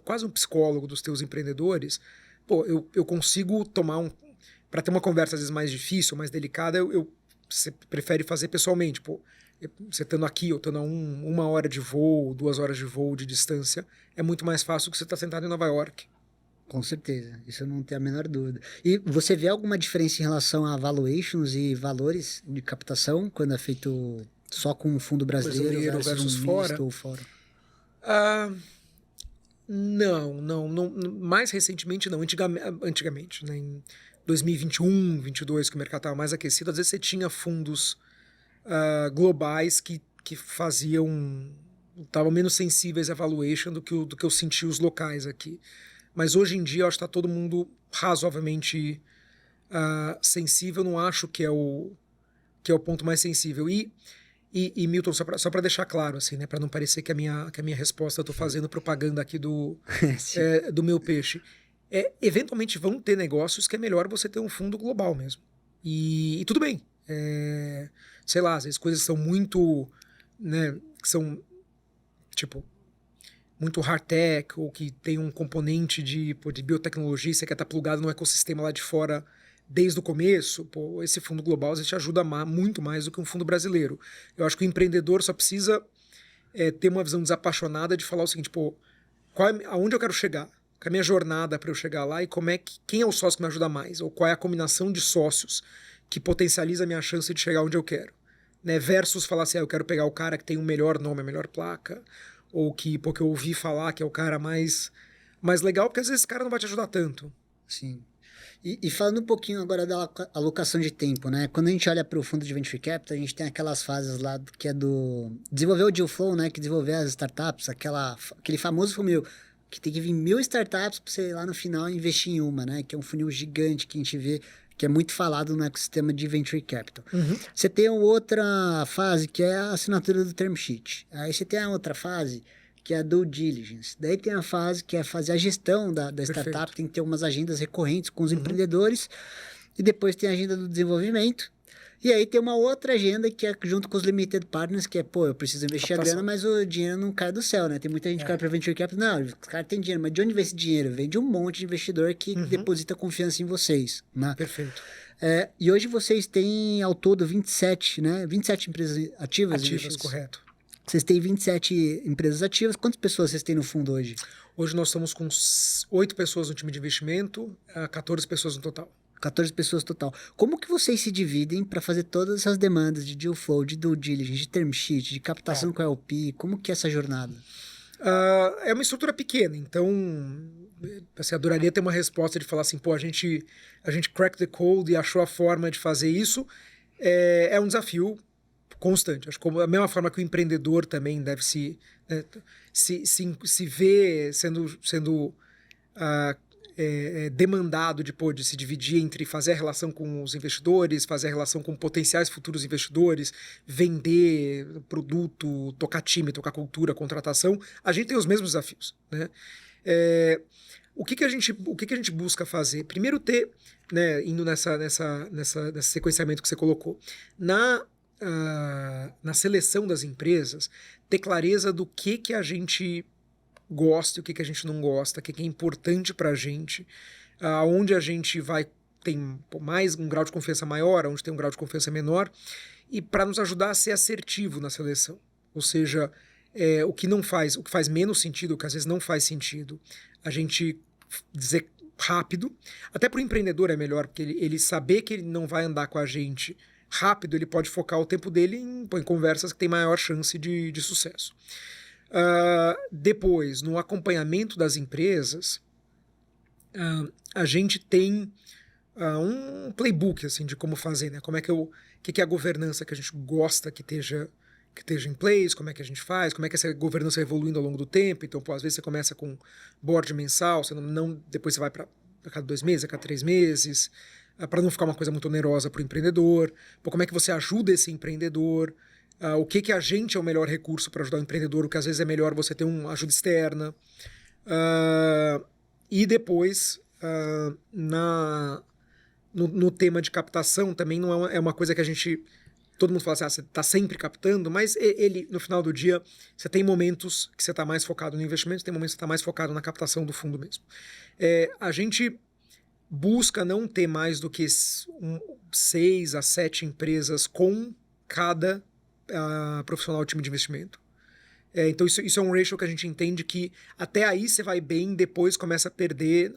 quase um psicólogo dos teus empreendedores, eu consigo tomar para ter uma conversa às vezes mais difícil, mais delicada, você prefere fazer pessoalmente, você estando aqui ou estando a 1 hora de voo, 2 horas de voo de distância, é muito mais fácil que você estar sentado em Nova York. Com certeza, isso eu não tenho a menor dúvida. E você vê alguma diferença em relação a valuations e valores de captação quando é feito só com um fundo brasileiro versus fora? Ou fora? Não. Mais recentemente não. Antigamente, né, em 2021, 2022, que o mercado estava mais aquecido, às vezes você tinha fundos globais que estavam menos sensíveis à valuation do que eu senti os locais aqui. Mas hoje em dia eu acho que está todo mundo razoavelmente sensível. Eu não acho que é o ponto mais sensível. E Milton, só para deixar claro, assim, né, para não parecer que a minha resposta eu estou fazendo propaganda aqui do meu peixe. Eventualmente vão ter negócios que é melhor você ter um fundo global mesmo. E tudo bem. Sei lá, às vezes coisas são muito, né, que são tipo muito hard-tech, ou que tem um componente de biotecnologia, você quer estar plugado no ecossistema lá de fora desde o começo, esse fundo global às vezes te ajuda muito mais do que um fundo brasileiro. Eu acho que o empreendedor só precisa ter uma visão desapaixonada de falar o seguinte, aonde eu quero chegar? Qual é a minha jornada para eu chegar lá e quem é o sócio que me ajuda mais? Ou qual é a combinação de sócios que potencializa a minha chance de chegar onde eu quero? Né? Versus falar assim, eu quero pegar o cara que tem o melhor nome, a melhor placa, ou que eu ouvi falar que é o cara mais legal, porque às vezes esse cara não vai te ajudar tanto. Sim. E falando um pouquinho agora da alocação de tempo, né? Quando a gente olha para o fundo de Venture Capital, a gente tem aquelas fases lá que é do desenvolver o deal flow, né? Que desenvolver as startups, aquele famoso funil, que tem que vir 1000 startups para você lá no final investir em uma, né? Que é um funil gigante que a gente vê, que é muito falado no ecossistema de Venture Capital. Uhum. Você tem outra fase, que é a assinatura do term sheet. Aí você tem a outra fase, que é a due diligence. Daí tem a fase que é fazer a gestão da startup, tem que ter umas agendas recorrentes com os empreendedores. E depois tem a agenda do desenvolvimento. E aí tem uma outra agenda que é junto com os limited partners, que é, eu preciso investir a grana, mas o dinheiro não cai do céu, né? Tem muita gente que vai para Venture Capital, não, os caras têm dinheiro, mas de onde vem esse dinheiro? Vem de um monte de investidor que deposita confiança em vocês, né? Perfeito. E hoje vocês têm ao todo 27, né? 27 empresas ativas? Ativas, correto. Vocês têm 27 empresas ativas. Quantas pessoas vocês têm no fundo hoje? Hoje nós estamos com 8 pessoas no time de investimento, 14 pessoas no total. 14 pessoas total. Como que vocês se dividem para fazer todas essas demandas de deal flow, de due diligence, de term sheet, de captação com a LP? Como que é essa jornada? É uma estrutura pequena, então assim, adoraria ter uma resposta de falar assim, pô, a gente cracked the code e achou a forma de fazer isso. É um desafio constante. Acho que a mesma forma que o empreendedor também deve né, se ver sendo ah, demandado de se dividir entre fazer a relação com os investidores, fazer a relação com potenciais futuros investidores, vender produto, tocar time, tocar cultura, contratação. A gente tem os mesmos desafios, né? O que a gente busca fazer? Primeiro né, indo nesse sequenciamento que você colocou, na seleção das empresas, ter clareza do que a gente gosta e o que a gente não gosta, o que é importante para a gente, onde a gente tem mais um grau de confiança maior, onde tem um grau de confiança menor, e para nos ajudar a ser assertivo na seleção. Ou seja, o que faz menos sentido, o que às vezes não faz sentido, a gente dizer rápido. Até para o empreendedor é melhor, porque ele saber que ele não vai andar com a gente rápido, ele pode focar o tempo dele em conversas que têm maior chance de sucesso. Depois, no acompanhamento das empresas, a gente tem um playbook assim, de como fazer, né? Que é a governança que a gente gosta que esteja em place, como é que a gente faz, como é que essa governança vai evoluindo ao longo do tempo. Então, às vezes você começa com board mensal, depois você vai para cada 2 meses, a cada 3 meses, para não ficar uma coisa muito onerosa para o empreendedor. Como é que você ajuda esse empreendedor? O que a gente é o melhor recurso para ajudar o empreendedor, o que às vezes é melhor você ter uma ajuda externa. E depois, no tema de captação, também não é uma coisa que todo mundo fala assim, você está sempre captando, mas no final do dia, você tem momentos que você está mais focado no investimento, tem momentos que você está mais focado na captação do fundo mesmo. A gente busca não ter mais do que 6 a 7 empresas com cada profissional do time de investimento. Então isso é um ratio que a gente entende que até aí você vai bem, depois começa a perder,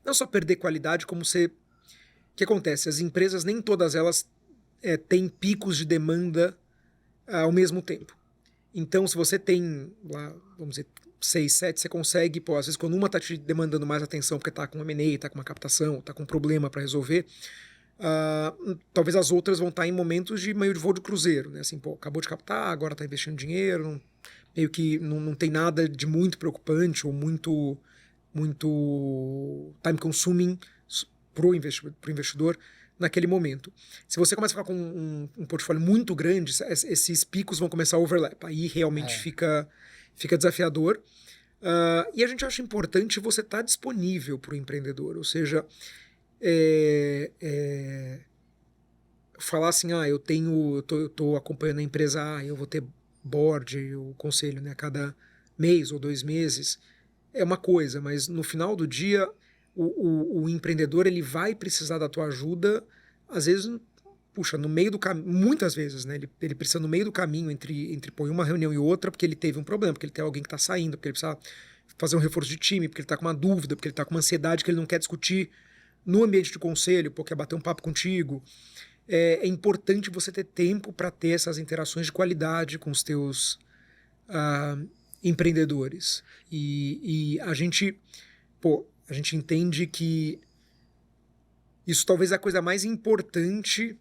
não só perder qualidade, como você... O que acontece? As empresas, nem todas elas têm picos de demanda ao mesmo tempo. Então, se você tem lá, vamos dizer, 6, 7, você consegue, às vezes quando uma está te demandando mais atenção porque está com uma M&A, está com uma captação, está com um problema para resolver, talvez as outras vão estar em momentos de meio de voo de cruzeiro, né? Assim, acabou de captar, agora está investindo dinheiro, meio que não tem nada de muito preocupante ou muito time consuming para o investidor naquele momento. Se você começa a ficar com um portfólio muito grande, esses picos vão começar a overlap. Aí realmente fica desafiador. E a gente acha importante você estar disponível para o empreendedor. Ou seja, falar assim, eu estou acompanhando a empresa A, eu vou ter board, o conselho, né, a cada mês ou 2 meses, é uma coisa, mas no final do dia o empreendedor ele vai precisar da tua ajuda, às vezes, no meio do caminho, muitas vezes, né, ele precisa no meio do caminho entre uma reunião e outra, porque ele teve um problema, porque ele tem alguém que está saindo, porque ele precisa fazer um reforço de time, porque ele está com uma dúvida, porque ele está com uma ansiedade que ele não quer discutir no ambiente de conselho, porque quer bater um papo contigo. É importante você ter tempo para ter essas interações de qualidade com os teus empreendedores. E a gente entende que isso talvez é a coisa mais importante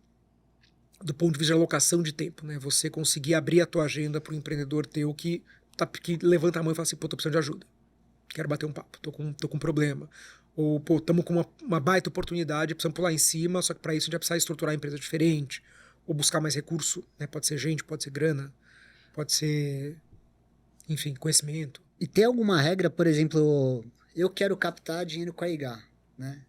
do ponto de vista de alocação de tempo, né? Você conseguir abrir a tua agenda para o empreendedor teu que levanta a mão e fala assim, tô precisando de ajuda. Quero bater um papo, tô com um problema. Ou, estamos com uma baita oportunidade, precisamos pular em cima, só que para isso a gente vai precisar estruturar a empresa diferente, ou buscar mais recurso, né? Pode ser gente, pode ser grana, pode ser, enfim, conhecimento. E tem alguma regra, por exemplo, eu quero captar dinheiro com a IGA, né?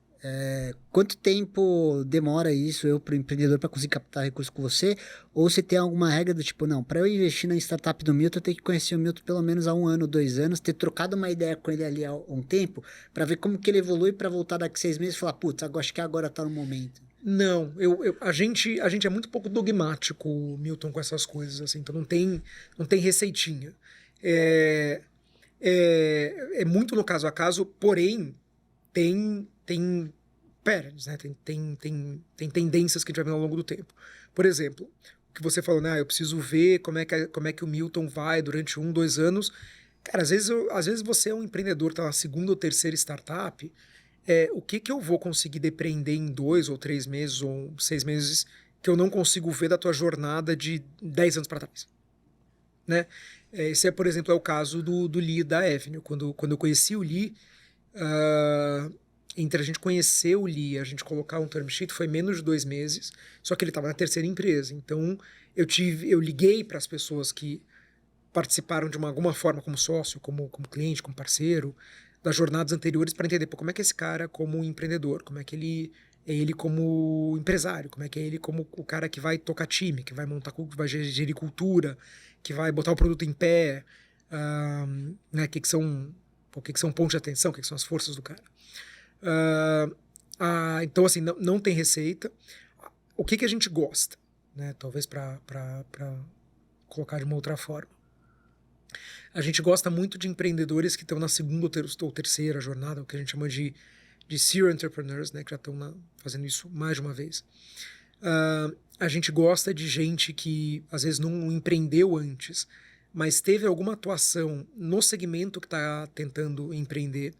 Quanto tempo demora isso para o empreendedor para conseguir captar recurso com você? Ou se tem alguma regra do tipo, não, para eu investir na startup do Milton, eu tenho que conhecer o Milton pelo menos há 1 ano, 2 anos, ter trocado uma ideia com ele ali há um tempo, para ver como que ele evolui, para voltar daqui 6 meses e falar, putz, acho que agora está no momento. Não, a gente é muito pouco dogmático, Milton, com essas coisas, assim, então não tem receitinha. É muito no caso a caso, porém, tem patterns, né? Tem tendências que a gente vai vendo ao longo do tempo. Por exemplo, o que você falou, né? Eu preciso ver como é que o Milton vai durante 1, 2 anos. Cara, às vezes você é um empreendedor, tá na segunda ou terceira startup, o que que eu vou conseguir depreender em 2 ou 3 meses ou 6 meses que eu não consigo ver da tua jornada de 10 anos para trás, né? Esse por exemplo, é o caso do Lee e da Avenue. Quando eu conheci o Lee, ah, entre a gente conhecer o Lee e a gente colocar um term sheet foi menos de 2 meses, só que ele estava na terceira empresa. Então eu liguei para as pessoas que participaram de alguma forma como sócio, como cliente, como parceiro, das jornadas anteriores para entender como é que é esse cara como empreendedor, como é que ele é ele como empresário, como é que é ele como o cara que vai tocar time, que vai montar, que vai gerir cultura, que vai botar o produto em pé, né, o que são pontos de atenção, o que são as forças do cara. Então, assim, não tem receita. O que a gente gosta, né? Talvez para colocar de uma outra forma. A gente gosta muito de empreendedores que estão na segunda ou terceira jornada, o que a gente chama de serial entrepreneurs, né? Que já estão fazendo isso mais de uma vez. A gente gosta de gente que, às vezes, não empreendeu antes, mas teve alguma atuação no segmento que está tentando empreender,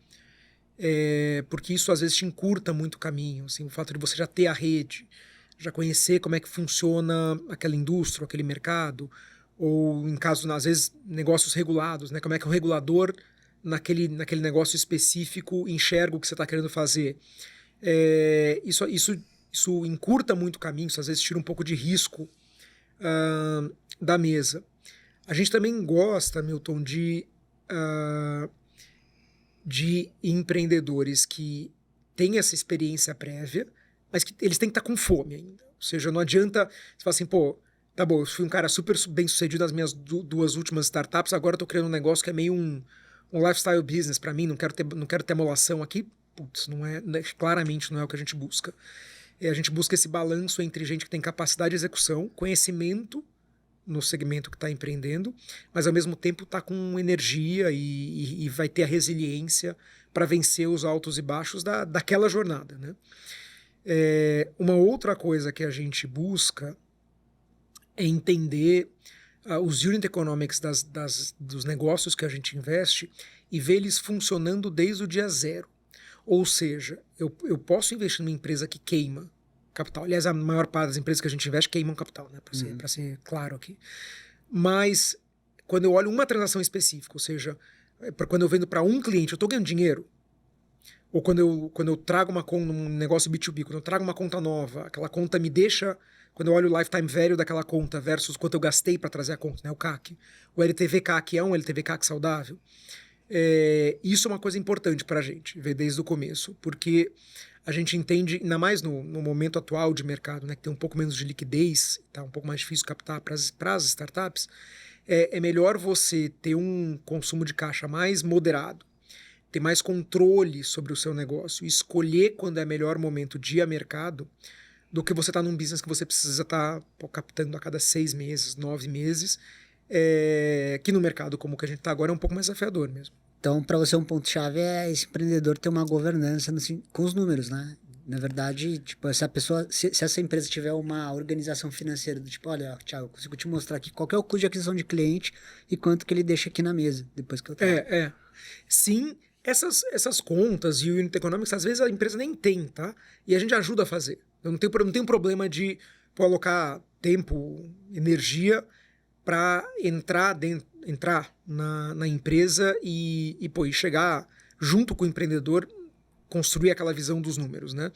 porque isso às vezes te encurta muito o caminho, assim, o fato de você já ter a rede, já conhecer como é que funciona aquela indústria, aquele mercado, ou em casos, às vezes, negócios regulados, né? Como é que o regulador naquele negócio específico enxerga o que você está querendo fazer. Isso encurta muito o caminho, isso às vezes tira um pouco de risco da mesa. A gente também gosta, Milton, de empreendedores que têm essa experiência prévia, mas que eles têm que estar com fome ainda. Ou seja, não adianta você falar assim, pô, tá bom, eu fui um cara super bem sucedido nas minhas 2 últimas startups, agora eu tô criando um negócio que é meio um lifestyle business para mim, não quero ter emulação aqui. Putz, claramente não é o que a gente busca. A gente busca esse balanço entre gente que tem capacidade de execução, conhecimento no segmento que está empreendendo, mas ao mesmo tempo está com energia e vai ter a resiliência para vencer os altos e baixos daquela jornada, né? Uma outra coisa que a gente busca é entender os unit economics dos negócios que a gente investe e ver eles funcionando desde o dia zero. Ou seja, eu posso investir numa empresa que queima capital. Aliás, a maior parte das empresas que a gente investe queimam capital, né? Para ser claro aqui. Mas quando eu olho uma transação específica, ou seja, quando eu vendo para um cliente, eu estou ganhando dinheiro. Ou quando eu trago um negócio B2B, quando eu trago uma conta nova, aquela conta me deixa... Quando eu olho o lifetime value daquela conta versus quanto eu gastei para trazer a conta, né? O CAC. O LTV-CAC é um LTV-CAC saudável. Isso é uma coisa importante para a gente ver desde o começo, porque a gente entende, ainda mais no momento atual de mercado, né, que tem um pouco menos de liquidez, tá um pouco mais difícil captar para as startups, é melhor você ter um consumo de caixa mais moderado, ter mais controle sobre o seu negócio, escolher quando é melhor momento de ir a mercado, do que você estar num business que você precisa estar captando a cada 6 meses, 9 meses, que no mercado como o que a gente está agora é um pouco mais desafiador mesmo. Então, para você, um ponto-chave é esse empreendedor ter uma governança com os números, né? Na verdade, tipo, se essa empresa tiver uma organização financeira do tipo, olha, Thiago, eu consigo te mostrar aqui qual que é o custo de aquisição de cliente e quanto que ele deixa aqui na mesa, depois que eu trago. Sim, essas contas e o Unit Economics, às vezes a empresa nem tem, tá? E a gente ajuda a fazer. Eu não tenho problema de alocar tempo, energia para entrar na empresa e chegar junto com o empreendedor, construir aquela visão dos números, né?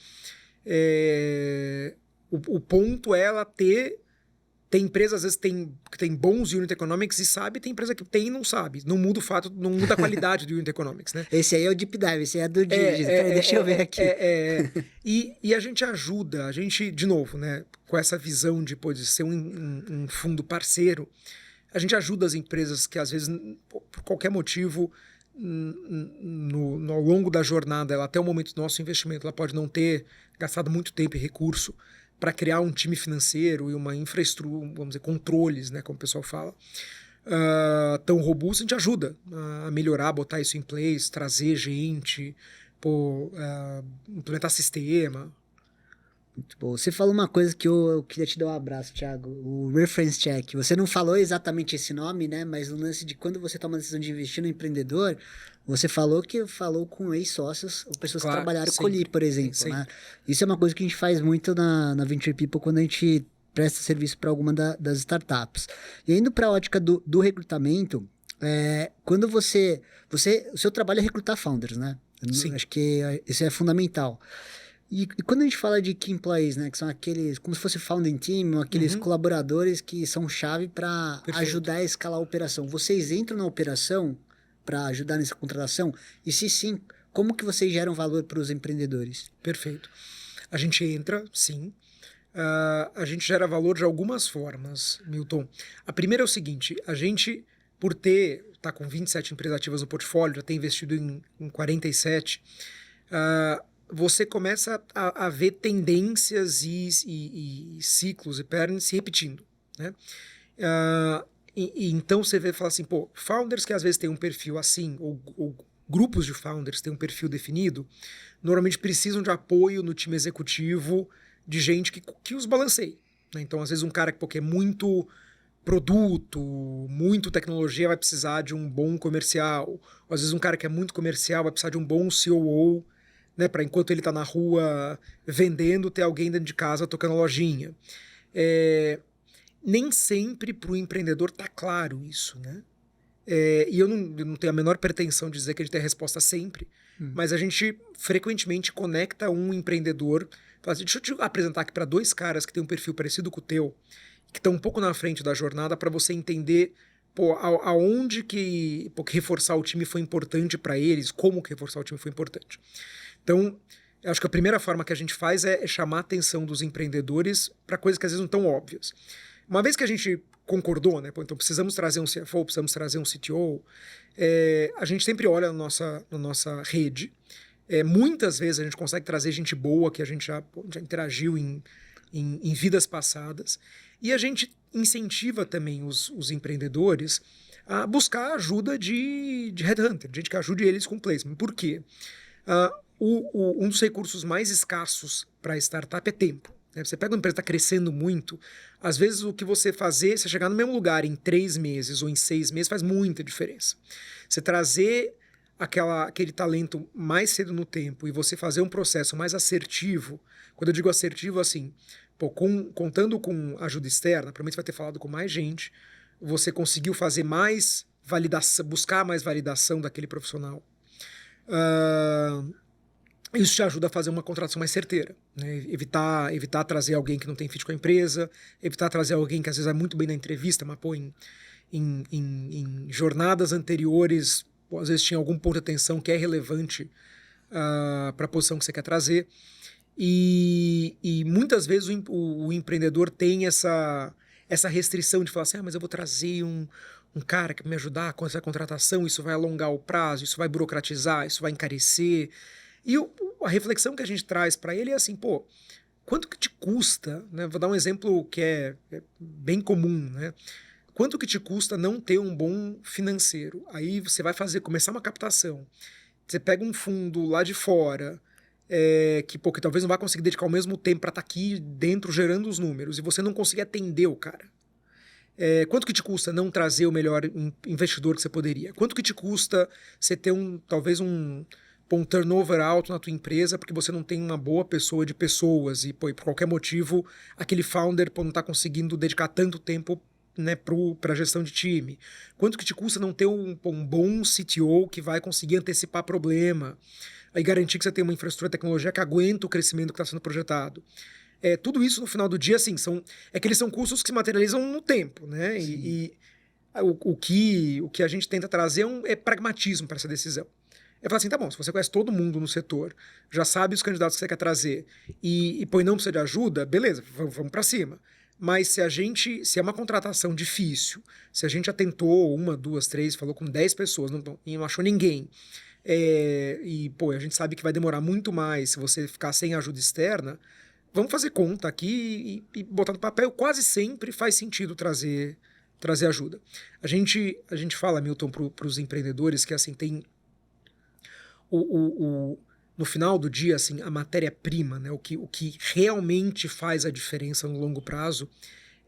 O ponto é ela tem empresa, às vezes, que tem bons unit economics e sabe, tem empresa que tem e não sabe. Não muda o fato, não muda a qualidade do unit economics, né? Esse aí é o deep dive, esse aí é do Didi. Deixa eu ver aqui. E a gente ajuda, de novo, né, com essa visão de ser um fundo parceiro, a gente ajuda as empresas que, às vezes, por qualquer motivo, ao longo da jornada, ela, até o momento do nosso investimento, ela pode não ter gastado muito tempo e recurso para criar um time financeiro e uma infraestrutura, vamos dizer, controles, né, como o pessoal fala, tão robusto. A gente ajuda a melhorar, botar isso em place, trazer gente, implementar sistema. Muito bom. Você falou uma coisa que eu queria te dar um abraço, Thiago. O reference check. Você não falou exatamente esse nome, né? Mas o lance de quando você toma a decisão de investir no empreendedor, você falou que falou com ex-sócios ou pessoas que Claro, trabalharam com sempre. ali, por exemplo, né? Sempre. Isso é uma coisa que a gente faz muito na Venture People quando a gente presta serviço para alguma das startups. E indo para a ótica do recrutamento, quando o seu trabalho é recrutar founders, né? Sim. Acho que isso é fundamental. E quando a gente fala de key employees, né, que são aqueles, como se fosse founding team, ou aqueles Uhum. colaboradores que são chave para Perfeito. ajudar a escalar a operação. Vocês entram na operação para ajudar nessa contratação? E se sim, como que vocês geram valor para os empreendedores? Perfeito. A gente entra, sim. A gente gera valor de algumas formas, Milton. A primeira é o seguinte: a gente, por tá com 27 empresas ativas no portfólio, já tem investido em 47, você começa a ver tendências e ciclos e patterns se repetindo, né? Então você vê e fala assim, pô, founders que às vezes têm um perfil assim, ou grupos de founders têm um perfil definido, normalmente precisam de apoio no time executivo de gente que os balanceie, né? Então, às vezes, um cara que é muito produto, muito tecnologia, vai precisar de um bom comercial. Ou, às vezes, um cara que é muito comercial vai precisar de um bom COO, né? Para enquanto ele está na rua vendendo, ter alguém dentro de casa tocando a lojinha. Nem sempre para o empreendedor tá claro isso, né? E eu não tenho a menor pretensão de dizer que a gente tem a resposta sempre, mas a gente frequentemente conecta um empreendedor, fala assim, deixa eu te apresentar aqui para dois caras que têm um perfil parecido com o teu, que estão um pouco na frente da jornada, para você entender, pô, aonde que reforçar o time foi importante para eles, como que reforçar o time foi importante. Então, eu acho que a primeira forma que a gente faz é chamar a atenção dos empreendedores para coisas que às vezes não estão óbvias. Uma vez que a gente concordou, né? Pô, então precisamos trazer um CFO, precisamos trazer um CTO. A gente sempre olha na nossa rede. Muitas vezes a gente consegue trazer gente boa que a gente já interagiu em vidas passadas. E a gente incentiva também os empreendedores a buscar ajuda de headhunter, de gente que ajude eles com placement. Por quê? Um dos recursos mais escassos para startup é tempo. Você pega uma empresa que está crescendo muito, às vezes o que você chegar no mesmo lugar em 3 meses ou em 6 meses faz muita diferença. Você trazer aquele talento mais cedo no tempo e você fazer um processo mais assertivo, quando eu digo assertivo, assim, pô, contando com ajuda externa, provavelmente você vai ter falado com mais gente, você conseguiu fazer mais validação, buscar mais validação daquele profissional. Isso te ajuda a fazer uma contratação mais certeira, né? Evitar trazer alguém que não tem fit com a empresa, evitar trazer alguém que às vezes é muito bem na entrevista, mas pô, em jornadas anteriores, pô, às vezes tinha algum ponto de atenção que é relevante para a posição que você quer trazer. E muitas vezes o empreendedor tem essa restrição de falar assim, mas eu vou trazer um cara que vai me ajudar com essa contratação, isso vai alongar o prazo, isso vai burocratizar, isso vai encarecer. E a reflexão que a gente traz para ele é assim, pô, quanto que te custa, né? Vou dar um exemplo que é bem comum, né? Quanto que te custa não ter um bom financeiro? Aí você vai começar uma captação, você pega um fundo lá de fora, que talvez não vá conseguir dedicar o mesmo tempo para estar aqui dentro gerando os números, e você não conseguir atender o cara. Quanto que te custa não trazer o melhor investidor que você poderia? Quanto que te custa você ter talvez um turnover alto na tua empresa porque você não tem uma boa pessoa de pessoas e por qualquer motivo aquele founder não está conseguindo dedicar tanto tempo, né, para a gestão de time? Quanto que te custa não ter um bom CTO que vai conseguir antecipar problema e garantir que você tem uma infraestrutura de tecnologia que aguenta o crescimento que está sendo projetado? Tudo isso no final do dia, assim, que eles são custos que se materializam no tempo, né? E o que a gente tenta trazer é pragmatismo para essa decisão. Falar assim, tá bom, se você conhece todo mundo no setor, já sabe os candidatos que você quer trazer e não precisa de ajuda, beleza, vamos para cima. Mas se é uma contratação difícil, se a gente já tentou 1, 2, 3, falou com 10 pessoas e não achou ninguém, a gente sabe que vai demorar muito mais se você ficar sem ajuda externa, vamos fazer conta aqui e botar no papel. Quase sempre faz sentido trazer ajuda. A gente fala, Milton, para os empreendedores que assim, tem no final do dia, assim, a matéria-prima, né, o que realmente faz a diferença no longo prazo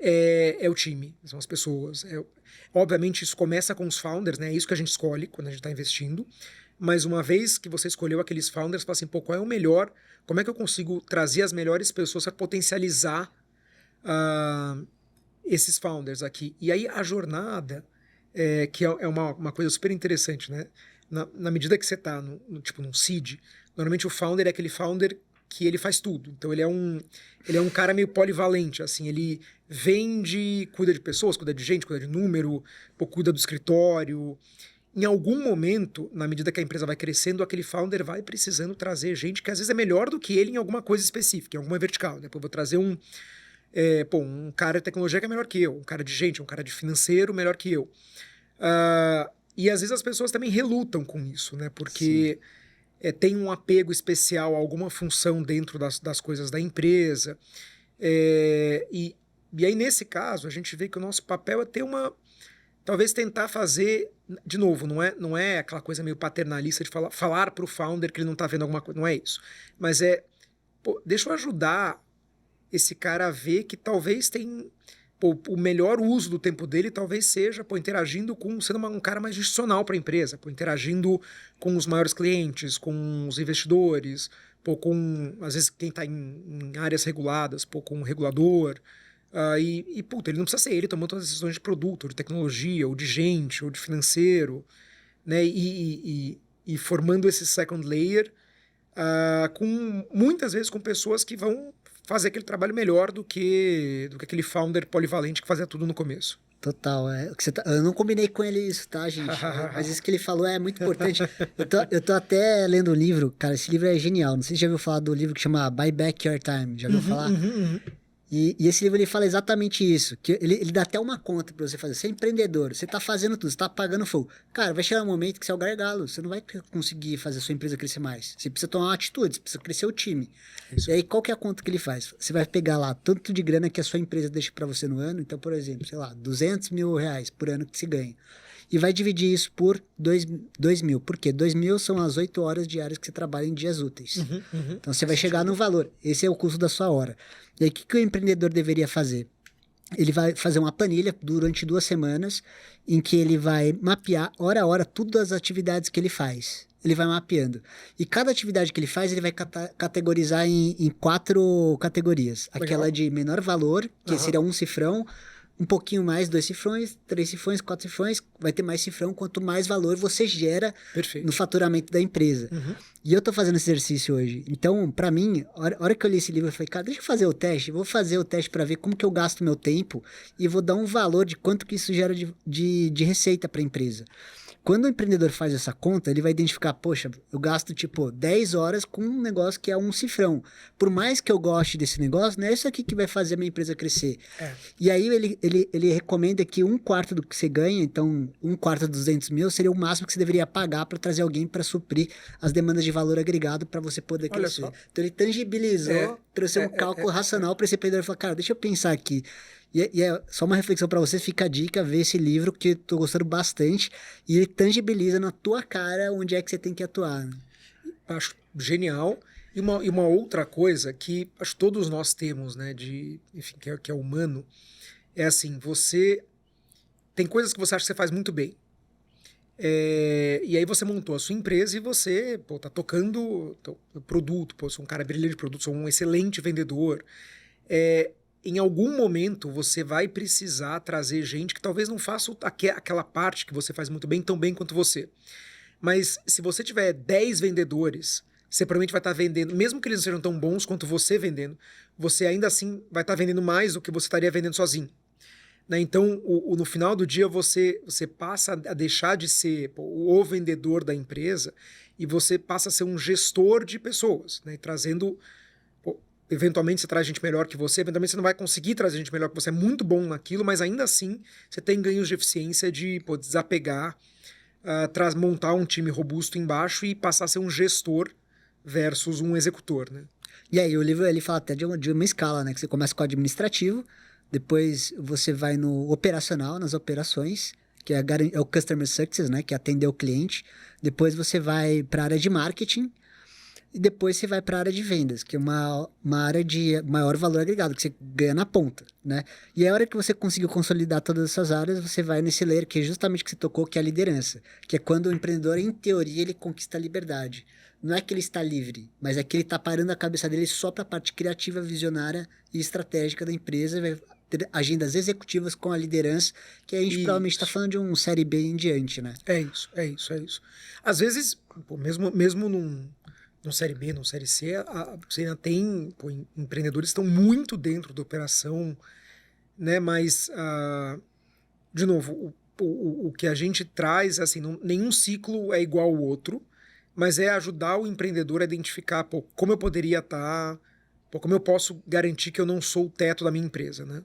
é o time, são as pessoas. Obviamente isso começa com os founders, né, é isso que a gente escolhe quando a gente está investindo, mas uma vez que você escolheu aqueles founders, fala assim, pô, qual é o melhor, como é que eu consigo trazer as melhores pessoas para potencializar esses founders aqui. E aí a jornada, que é uma coisa super interessante, né? Na medida que você está tipo, num seed, normalmente o founder é aquele founder que ele faz tudo. Então ele é um cara meio polivalente, assim, ele vende, cuida de pessoas, cuida de gente, cuida de número, cuida do escritório. Em algum momento, na medida que a empresa vai crescendo, aquele founder vai precisando trazer gente que às vezes é melhor do que ele em alguma coisa específica, em alguma vertical. Depois eu vou trazer um cara de tecnologia que é melhor que eu, um cara de gente, um cara de financeiro melhor que eu. E às vezes as pessoas também relutam com isso, né? Porque tem um apego especial a alguma função dentro das coisas da empresa. E aí, nesse caso, a gente vê que o nosso papel é ter talvez tentar fazer, de novo, não é aquela coisa meio paternalista de falar para o founder que ele não está vendo alguma coisa, não é isso. Mas deixa eu ajudar esse cara a ver que talvez o melhor uso do tempo dele talvez seja interagindo sendo um cara mais institucional para a empresa, interagindo com os maiores clientes, com os investidores, às vezes quem está em áreas reguladas, com um regulador. Ele não precisa ser ele tomando todas as decisões de produto, ou de tecnologia, ou de gente, ou de financeiro, né? E formando esse second layer muitas vezes com pessoas que vão fazer aquele trabalho melhor do que aquele founder polivalente que fazia tudo no começo. Total, eu não combinei com ele isso, tá, gente? Mas isso que ele falou é muito importante. Eu tô até lendo um livro, cara, esse livro é genial. Não sei se você já ouviu falar do livro que chama Buy Back Your Time. Já ouviu falar? E esse livro ele fala exatamente isso, que ele dá até uma conta para você fazer. Você é empreendedor, você tá fazendo tudo, você tá pagando fogo. Cara, vai chegar um momento que você é o gargalo, você não vai conseguir fazer a sua empresa crescer mais. Você precisa tomar uma atitude, você precisa crescer o time. Isso. E aí, qual que é a conta que ele faz? Você vai pegar lá tanto de grana que a sua empresa deixa para você no ano, então, por exemplo, sei lá, R$200 mil por ano que se ganha. E vai dividir isso por 2 mil. Por quê? 2 mil são as 8 horas diárias que você trabalha em dias úteis. Então, você vai chegar no valor. Esse é o custo da sua hora. E aí, o que o empreendedor deveria fazer? Ele vai fazer uma planilha durante 2 semanas em que ele vai mapear, hora a hora, todas as atividades que ele faz. Ele vai mapeando. E cada atividade que ele faz, ele vai categorizar em 4 categorias. Legal. Aquela de menor valor, que seria um cifrão, um pouquinho mais, 2 cifrões, 3 cifrões, 4 cifrões, vai ter mais cifrão quanto mais valor você gera no faturamento da empresa. E eu tô fazendo esse exercício hoje. Então, para mim, a hora que eu li esse livro, eu falei, cara, deixa eu fazer o teste, vou fazer o teste para ver como que eu gasto meu tempo e vou dar um valor de quanto que isso gera de receita para a empresa. Quando o empreendedor faz essa conta, ele vai identificar, poxa, eu gasto tipo 10 horas com um negócio que é um cifrão. Por mais que eu goste desse negócio, não é isso aqui que vai fazer a minha empresa crescer. E aí ele recomenda que 1/4 do que você ganha, então 1/4 dos 200 mil seria o máximo que você deveria pagar para trazer alguém para suprir as demandas de valor agregado para você poder crescer. Então ele tangibilizou, trouxe um cálculo racional para esse empreendedor e falou, cara, deixa eu pensar aqui. E é só uma reflexão para você, fica a dica, ver esse livro que eu tô gostando bastante e ele tangibiliza na tua cara onde é que você tem que atuar. Né? Acho genial. E uma outra coisa que acho que todos nós temos, né, enfim, que é humano, é assim, você tem coisas que você acha que você faz muito bem. E aí você montou a sua empresa e você tá tocando o produto, sou um cara brilhante de produto, sou um excelente vendedor. Em algum momento você vai precisar trazer gente que talvez não faça aquela parte que você faz muito bem, tão bem quanto você. Mas se você tiver 10 vendedores, você provavelmente vai estar vendendo, mesmo que eles não sejam tão bons quanto você vendendo, você ainda assim vai estar vendendo mais do que você estaria vendendo sozinho. Né? Então, no final do dia, você passa a deixar de ser o vendedor da empresa e você passa a ser um gestor de pessoas, né? Trazendo... Eventualmente você traz gente melhor que você, eventualmente você não vai conseguir trazer gente melhor que você, é muito bom naquilo, mas ainda assim você tem ganhos de eficiência de desapegar, montar um time robusto embaixo e passar a ser um gestor versus um executor, né? E aí o livro ele fala até de uma escala, né? Que você começa com o administrativo, depois você vai no operacional, nas operações, que é o Customer Success, né? Que é atender o cliente. Depois você vai para a área de marketing. e depois você vai para a área de vendas, que é uma área de maior valor agregado, que você ganha na ponta, né? E a hora que você conseguiu consolidar todas essas áreas, você vai nesse layer que é justamente o que você tocou, que é a liderança, que é quando o empreendedor, em teoria, ele conquista a liberdade. Não é que ele está livre, mas é que ele está parando a cabeça dele só para a parte criativa, visionária e estratégica da empresa, vai ter agendas executivas com a liderança, que a gente provavelmente está falando de um série B em diante, né? É isso. Às vezes, pô, mesmo num série B, num série C, você ainda tem, pô, empreendedores que estão muito dentro da operação, né? Mas, de novo, o que a gente traz, assim, nenhum ciclo é igual ao outro, mas é ajudar o empreendedor a identificar, pô, como eu poderia estar, como eu posso garantir que eu não sou o teto da minha empresa, né?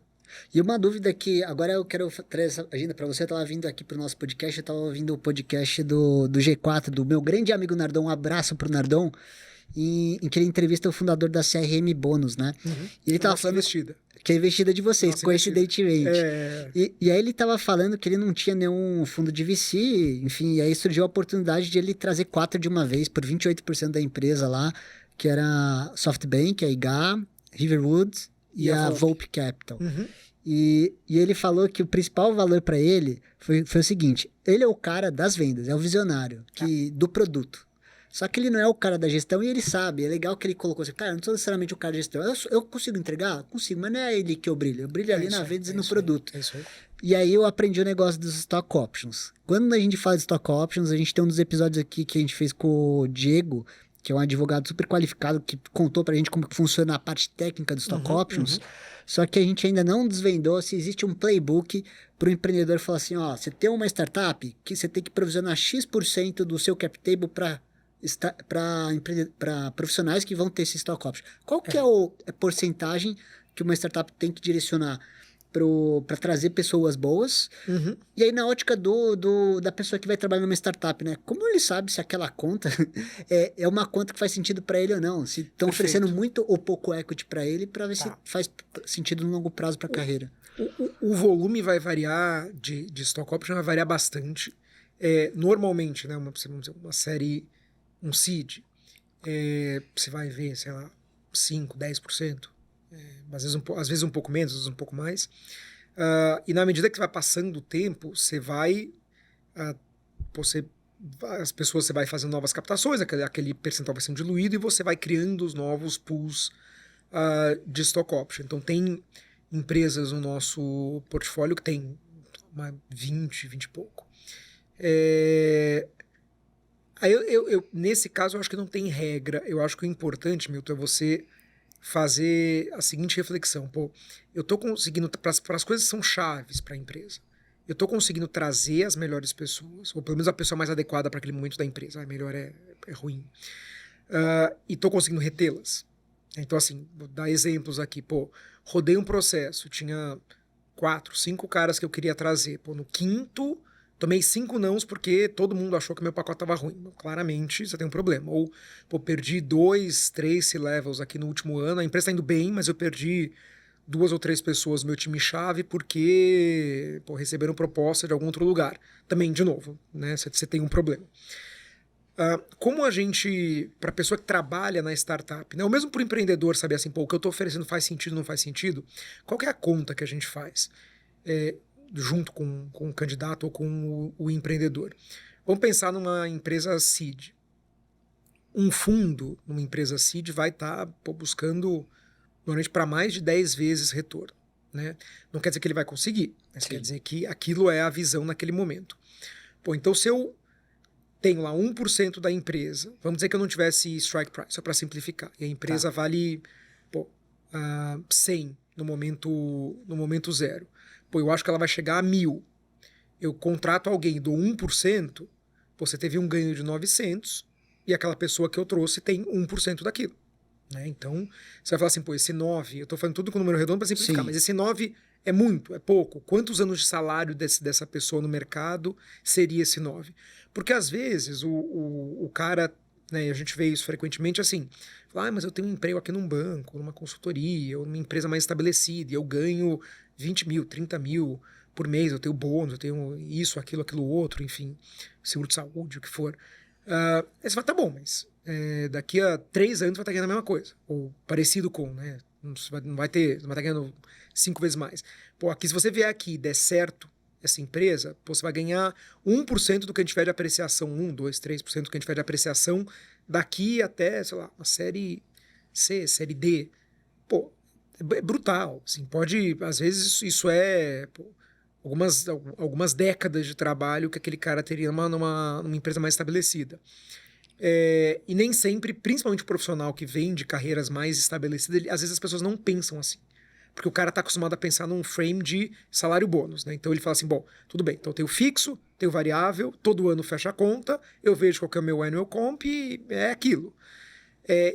E uma dúvida que agora eu quero trazer essa agenda para você. Eu estava vindo aqui para o nosso podcast, eu estava ouvindo o podcast do G4, do meu grande amigo Nardon. Um abraço pro Nardon, em que ele entrevista o fundador da CRM Bônus, né? E ele tava falando Investida. que é investida de vocês, Nossa, coincidentemente. É. E aí ele tava falando que ele não tinha nenhum fundo de VC, enfim, e aí surgiu a oportunidade de ele trazer 4 de uma vez por 28% da empresa lá, que era SoftBank, a IGA, Riverwood e a Volpe Capital. E ele falou que o principal valor para ele foi o seguinte: ele é o cara das vendas, é o visionário do produto. Só que ele não é o cara da gestão e ele sabe. É legal que ele colocou assim: cara, eu não sou necessariamente o cara da gestão. Eu consigo entregar? Consigo, mas não é ele que eu brilho. Eu brilho ali na venda e no produto. É isso aí. E aí eu aprendi o negócio dos stock options. Quando a gente fala de stock options, a gente tem um dos episódios aqui que a gente fez com o Diego, que é um advogado super qualificado, que contou pra gente como que funciona a parte técnica dos stock options. Só que a gente ainda não desvendou se existe um playbook para o empreendedor falar assim: ó, você tem uma startup que você tem que provisionar X% do seu cap table para profissionais que vão ter esse stock option. Qual que é a porcentagem que uma startup tem que direcionar para trazer pessoas boas? E aí, na ótica da pessoa que vai trabalhar numa startup, né? Como ele sabe se aquela conta é uma conta que faz sentido para ele ou não? Se estão oferecendo muito ou pouco equity para ele, para ver se faz sentido no longo prazo para a carreira. O volume vai variar de stock option, vai variar bastante. Normalmente, né, uma série, um seed, você vai ver, sei lá, 5%, 10%. Às vezes um pouco menos, às vezes um pouco mais. E na medida que você vai passando o tempo, você vai as pessoas, você vai fazendo novas captações, aquele percentual vai sendo diluído e você vai criando os novos pools de stock option. Então tem empresas no nosso portfólio que tem 20 e pouco. Aí nesse caso eu acho que não tem regra. Eu acho que o importante, Milton, é você fazer a seguinte reflexão: pô, eu tô conseguindo, para as coisas que são chaves para a empresa, eu tô conseguindo trazer as melhores pessoas, ou pelo menos a pessoa mais adequada para aquele momento da empresa. Melhor é ruim. E tô conseguindo retê-las. Então, assim, vou dar exemplos aqui. Pô, rodei um processo, tinha 4, 5 caras que eu queria trazer. Pô, no quinto, tomei 5 nãos porque todo mundo achou que meu pacote estava ruim. Claramente, você tem um problema. Ou, pô, perdi 2, 3 C-levels aqui no último ano. A empresa está indo bem, mas eu perdi 2 ou 3 pessoas no meu time-chave porque, pô, receberam proposta de algum outro lugar. Também, de novo, né? Você tem um problema. Como a gente, para a pessoa que trabalha na startup, né, ou mesmo para o empreendedor saber assim, pô, o que eu estou oferecendo faz sentido, não faz sentido, qual que é a conta que a gente faz junto com o candidato ou com o empreendedor? Vamos pensar numa empresa seed. Um fundo numa empresa seed vai estar buscando normalmente para mais de 10 vezes retorno. Né? Não quer dizer que ele vai conseguir, mas quer dizer que aquilo é a visão naquele momento. Pô, então se eu tenho lá 1% da empresa, vamos dizer que eu não tivesse strike price, só para simplificar, e a empresa vale 100 no momento zero. Pô, eu acho que ela vai chegar a 1.000. Eu contrato alguém do 1%, você teve um ganho de 900, e aquela pessoa que eu trouxe tem 1% daquilo. Né? Então, você vai falar assim, pô, esse 9, eu estou falando tudo com número redondo para simplificar, mas esse 9 é muito, é pouco. Quantos anos de salário dessa pessoa no mercado seria esse 9? Porque às vezes o cara, né, a gente vê isso frequentemente assim, fala, mas eu tenho um emprego aqui num banco, numa consultoria, ou numa empresa mais estabelecida, e eu ganho 20 mil, 30 mil por mês, eu tenho bônus, eu tenho isso, aquilo outro, enfim, seguro de saúde, o que for. Aí você fala, tá bom, mas daqui a 3 anos vai estar ganhando a mesma coisa, ou parecido com, né? Não vai estar ganhando 5 vezes mais. Pô, aqui, se você vier aqui e der certo essa empresa, pô, você vai ganhar 1% do que a gente tiver de apreciação, 1, 2, 3% do que a gente tiver de apreciação daqui até, sei lá, uma série C, série D. Pô, é brutal. Assim, pode, às vezes, isso pô, algumas décadas de trabalho que aquele cara teria numa empresa mais estabelecida. E nem sempre, principalmente o profissional que vem de carreiras mais estabelecidas, às vezes as pessoas não pensam assim. Porque o cara está acostumado a pensar num frame de salário bônus, né? Então ele fala assim, bom, tudo bem, então eu tenho fixo, tenho variável, todo ano fecha a conta, eu vejo qual que é o meu annual comp e é aquilo.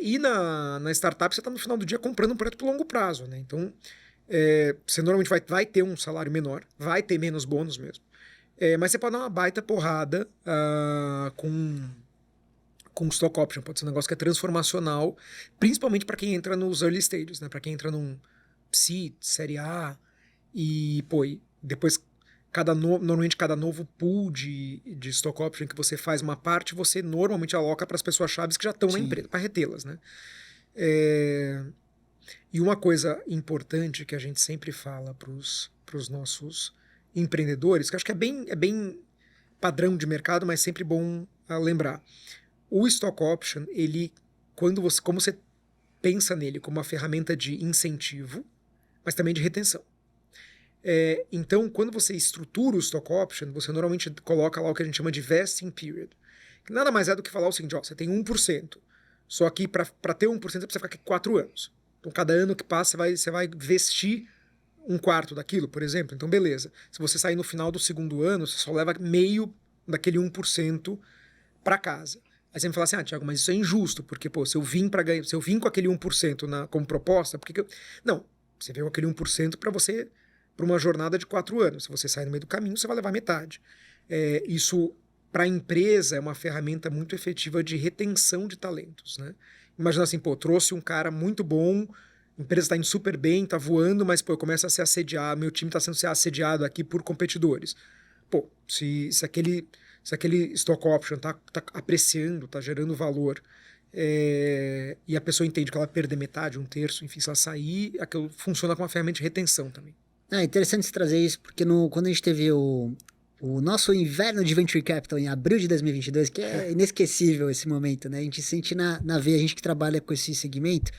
E na startup você está no final do dia comprando um projeto por longo prazo, né? Então você normalmente vai ter um salário menor, vai ter menos bônus mesmo. Mas você pode dar uma baita porrada com stock option, pode ser um negócio que é transformacional, principalmente para quem entra nos early stages, né? Para quem entra num seed, série A, e depois normalmente cada novo pool de stock option que você faz uma parte, você normalmente aloca para as pessoas chaves que já estão na empresa, para retê-las, né? E uma coisa importante que a gente sempre fala para os nossos empreendedores, que acho que é bem padrão de mercado, mas sempre bom lembrar. O stock option, como você pensa nele como uma ferramenta de incentivo, mas também de retenção. Então, quando você estrutura o stock option, você normalmente coloca lá o que a gente chama de vesting period. Que nada mais é do que falar o seguinte, você tem 1%. Só que para ter 1% você precisa ficar aqui 4 anos. Então, cada ano que passa, você vai vestir 1/4 daquilo, por exemplo. Então, beleza. Se você sair no final do segundo ano, você só leva meio daquele 1% para casa. Aí você me fala assim, Thiago, mas isso é injusto, porque, se eu vim com aquele 1% como proposta, por que eu... Não, você veio com aquele 1% para uma jornada de 4 anos. Se você sair no meio do caminho, você vai levar metade. Isso, para a empresa, é uma ferramenta muito efetiva de retenção de talentos, né? Imagina assim, trouxe um cara muito bom, a empresa está indo super bem, está voando, mas, eu começo a ser assediado, meu time está sendo assediado aqui por competidores. Se aquele stock option está apreciando, está gerando valor, e a pessoa entende que ela vai perder metade, 1/3, enfim, se ela sair, aquilo funciona como uma ferramenta de retenção também. É interessante você trazer isso, porque quando a gente teve o nosso inverno de Venture Capital em abril de 2022, que é inesquecível esse momento, né? A gente sente na veia, a gente que trabalha com esse segmento,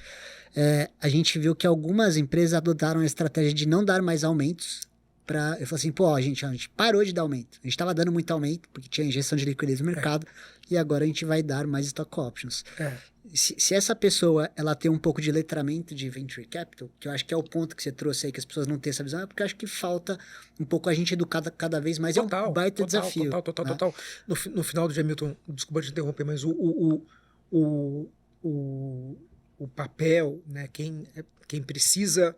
a gente viu que algumas empresas adotaram a estratégia de não dar mais aumentos. Eu falei assim, a gente parou de dar aumento. A gente estava dando muito aumento, porque tinha injeção de liquidez no mercado, e agora a gente vai dar mais stock options. Se essa pessoa ela tem um pouco de letramento de venture capital, que eu acho que é o ponto que você trouxe aí, que as pessoas não têm essa visão, é porque eu acho que falta um pouco a gente educar cada vez mais. Total, é um baita desafio. Total. No final do dia, Milton, desculpa te interromper, mas o papel, né, quem precisa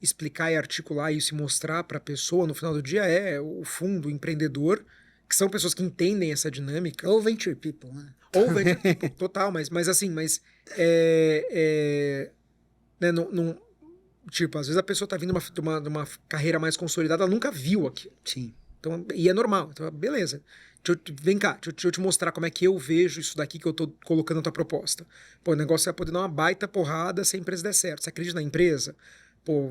explicar e articular isso e mostrar para a pessoa no final do dia é o fundo, o empreendedor, que são pessoas que entendem essa dinâmica. Ou venture people, né? Ou venture people, total, mas tipo, às vezes a pessoa está vindo de uma carreira mais consolidada, ela nunca viu aquilo. Sim. Então, e é normal. Então, beleza. Vem cá, deixa eu te mostrar como é que eu vejo isso daqui que eu tô colocando na tua proposta. O negócio é poder dar uma baita porrada se a empresa der certo. Você acredita na empresa?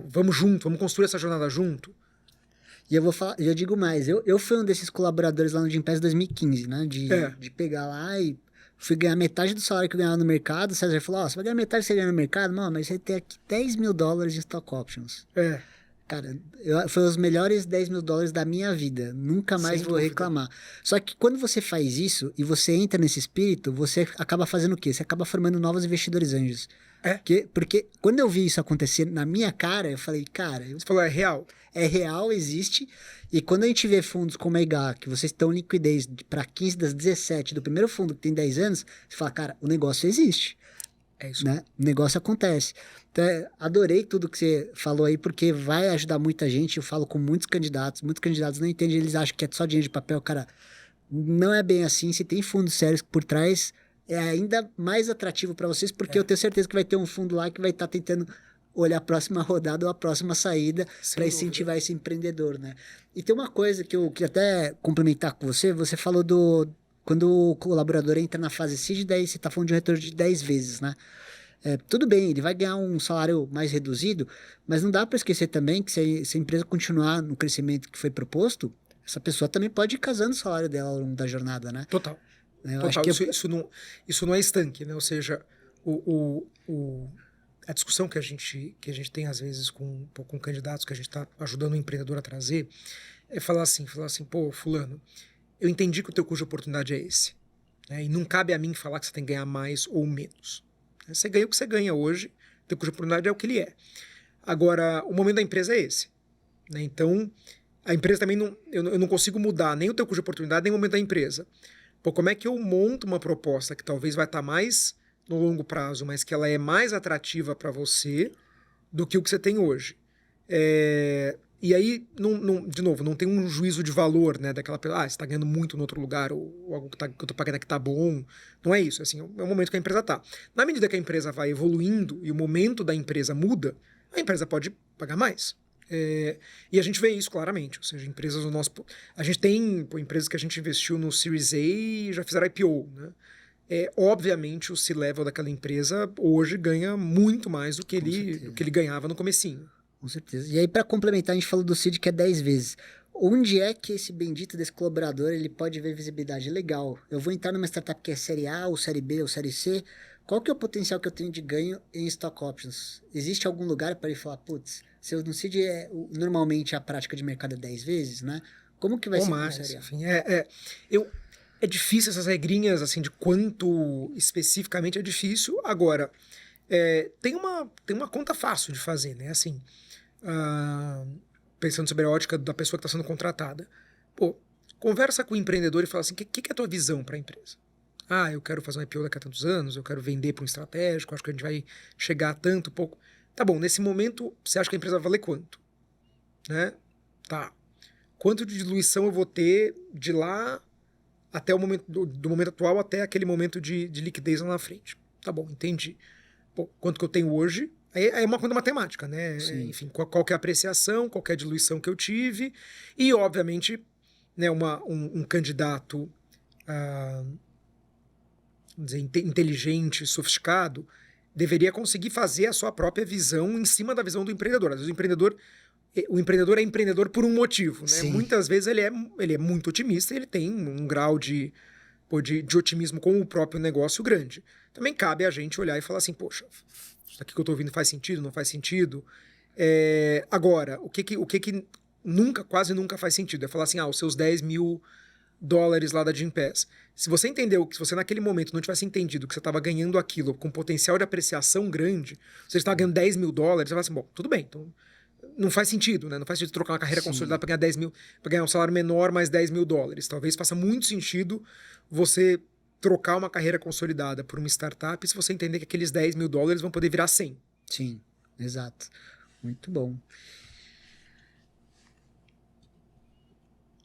Vamos junto, vamos construir essa jornada junto. E eu digo mais, eu fui um desses colaboradores lá no Gympass 2015, né? De pegar lá e fui ganhar metade do salário que eu ganhava no mercado. O César falou, você vai ganhar metade do que você ganha no mercado? Não, mas você tem aqui $10 mil em stock options. Cara, foi os melhores $10 mil da minha vida. Nunca mais vou reclamar. Só que quando você faz isso e você entra nesse espírito, você acaba fazendo o quê? Você acaba formando novos investidores anjos. Porque quando eu vi isso acontecer na minha cara, eu falei, cara... Você falou, é real? É real, existe. E quando a gente vê fundos como a EGA, que vocês estão liquidez para 15 das 17 do primeiro fundo que tem 10 anos, você fala, cara, o negócio existe. É isso. Né? O negócio acontece. Então, adorei tudo que você falou aí, porque vai ajudar muita gente. Eu falo com muitos candidatos não entendem, eles acham que é só dinheiro de papel. Cara, não é bem assim. Se tem fundos sérios por trás, é ainda mais atrativo para vocês, porque eu tenho certeza que vai ter um fundo lá que vai estar tentando olhar a próxima rodada ou a próxima saída para incentivar esse empreendedor, né? E tem uma coisa que eu queria até complementar com você falou quando o colaborador entra na fase seed, daí você está falando de um retorno de 10 vezes, né? Tudo bem, ele vai ganhar um salário mais reduzido, mas não dá para esquecer também que se a empresa continuar no crescimento que foi proposto, essa pessoa também pode ir casando o salário dela ao longo da jornada, né? Total. Eu Total. acho que Isso não é estanque, né? Ou seja, a discussão que a gente tem às vezes com candidatos que a gente está ajudando o empreendedor a trazer é falar assim, pô, fulano, eu entendi que o teu custo de oportunidade é esse, né? E não cabe a mim falar que você tem que ganhar mais ou menos. Você ganha o que você ganha hoje, teu custo de oportunidade é o que ele é. Agora, o momento da empresa é esse, né? Então, a empresa também eu não consigo mudar nem o teu custo de oportunidade, nem o momento da empresa. Pô, como é que eu monto uma proposta que talvez vai estar mais no longo prazo, mas que ela é mais atrativa para você do que o que você tem hoje? E aí, de novo, não tem um juízo de valor, né? Daquela pessoa, você está ganhando muito no outro lugar, ou algo que eu estou pagando aqui tá bom. Não é isso, assim, é o momento que a empresa está. Na medida que a empresa vai evoluindo e o momento da empresa muda, a empresa pode pagar mais. E a gente vê isso claramente, ou seja, empresas do nosso... A gente tem empresas que a gente investiu no Series A e já fizeram IPO, né? Obviamente, o C-level daquela empresa hoje ganha muito mais do que ele ganhava no comecinho. Com certeza. E aí, para complementar, a gente falou do CID que é 10 vezes. Onde é que esse bendito desse colaborador ele pode ver visibilidade? Legal, eu vou entrar numa startup que é série A, ou série B, ou série C. Qual que é o potencial que eu tenho de ganho em stock options? Existe algum lugar para ele falar, putz, se eu no CID normalmente a prática de mercado é 10 vezes, né? Como que vai ser na série A? Enfim, é difícil essas regrinhas, assim, de quanto especificamente é difícil. Agora, tem uma conta fácil de fazer, né? Assim, pensando sobre a ótica da pessoa que está sendo contratada. Pô, conversa com o empreendedor e fala assim, o que é a tua visão para a empresa? Eu quero fazer um IPO daqui a tantos anos, eu quero vender para um estratégico, acho que a gente vai chegar a tanto, pouco. Tá bom, nesse momento, você acha que a empresa vai valer quanto? Né? Tá. Quanto de diluição eu vou ter de lá até o momento do momento atual até aquele momento de liquidez lá na frente? Tá bom, entendi. Pô, quanto que eu tenho hoje? Aí é uma conta matemática, né? Enfim, qual que é a apreciação, qual que é a diluição que eu tive e, obviamente, né, um candidato vamos dizer, inteligente, sofisticado, deveria conseguir fazer a sua própria visão em cima da visão do empreendedor. Às vezes o empreendedor é empreendedor por um motivo, né? Muitas vezes ele é muito otimista e ele tem um grau de otimismo com o próprio negócio grande. Também cabe a gente olhar e falar assim, poxa, isso aqui que eu estou ouvindo faz sentido, não faz sentido? Agora, o que quase nunca faz sentido é falar assim, os seus 10 mil dólares lá da Gympass. Se você entendeu que se você naquele momento não tivesse entendido que você estava ganhando aquilo com potencial de apreciação grande, você estava ganhando 10 mil dólares, você fala assim, bom, tudo bem, então não faz sentido, né? Não faz sentido trocar uma carreira consolidada para ganhar 10 mil, para ganhar um salário menor mais 10 mil dólares. Talvez faça muito sentido você trocar uma carreira consolidada por uma startup se você entender que aqueles 10 mil dólares vão poder virar 100. Sim, exato. Muito bom.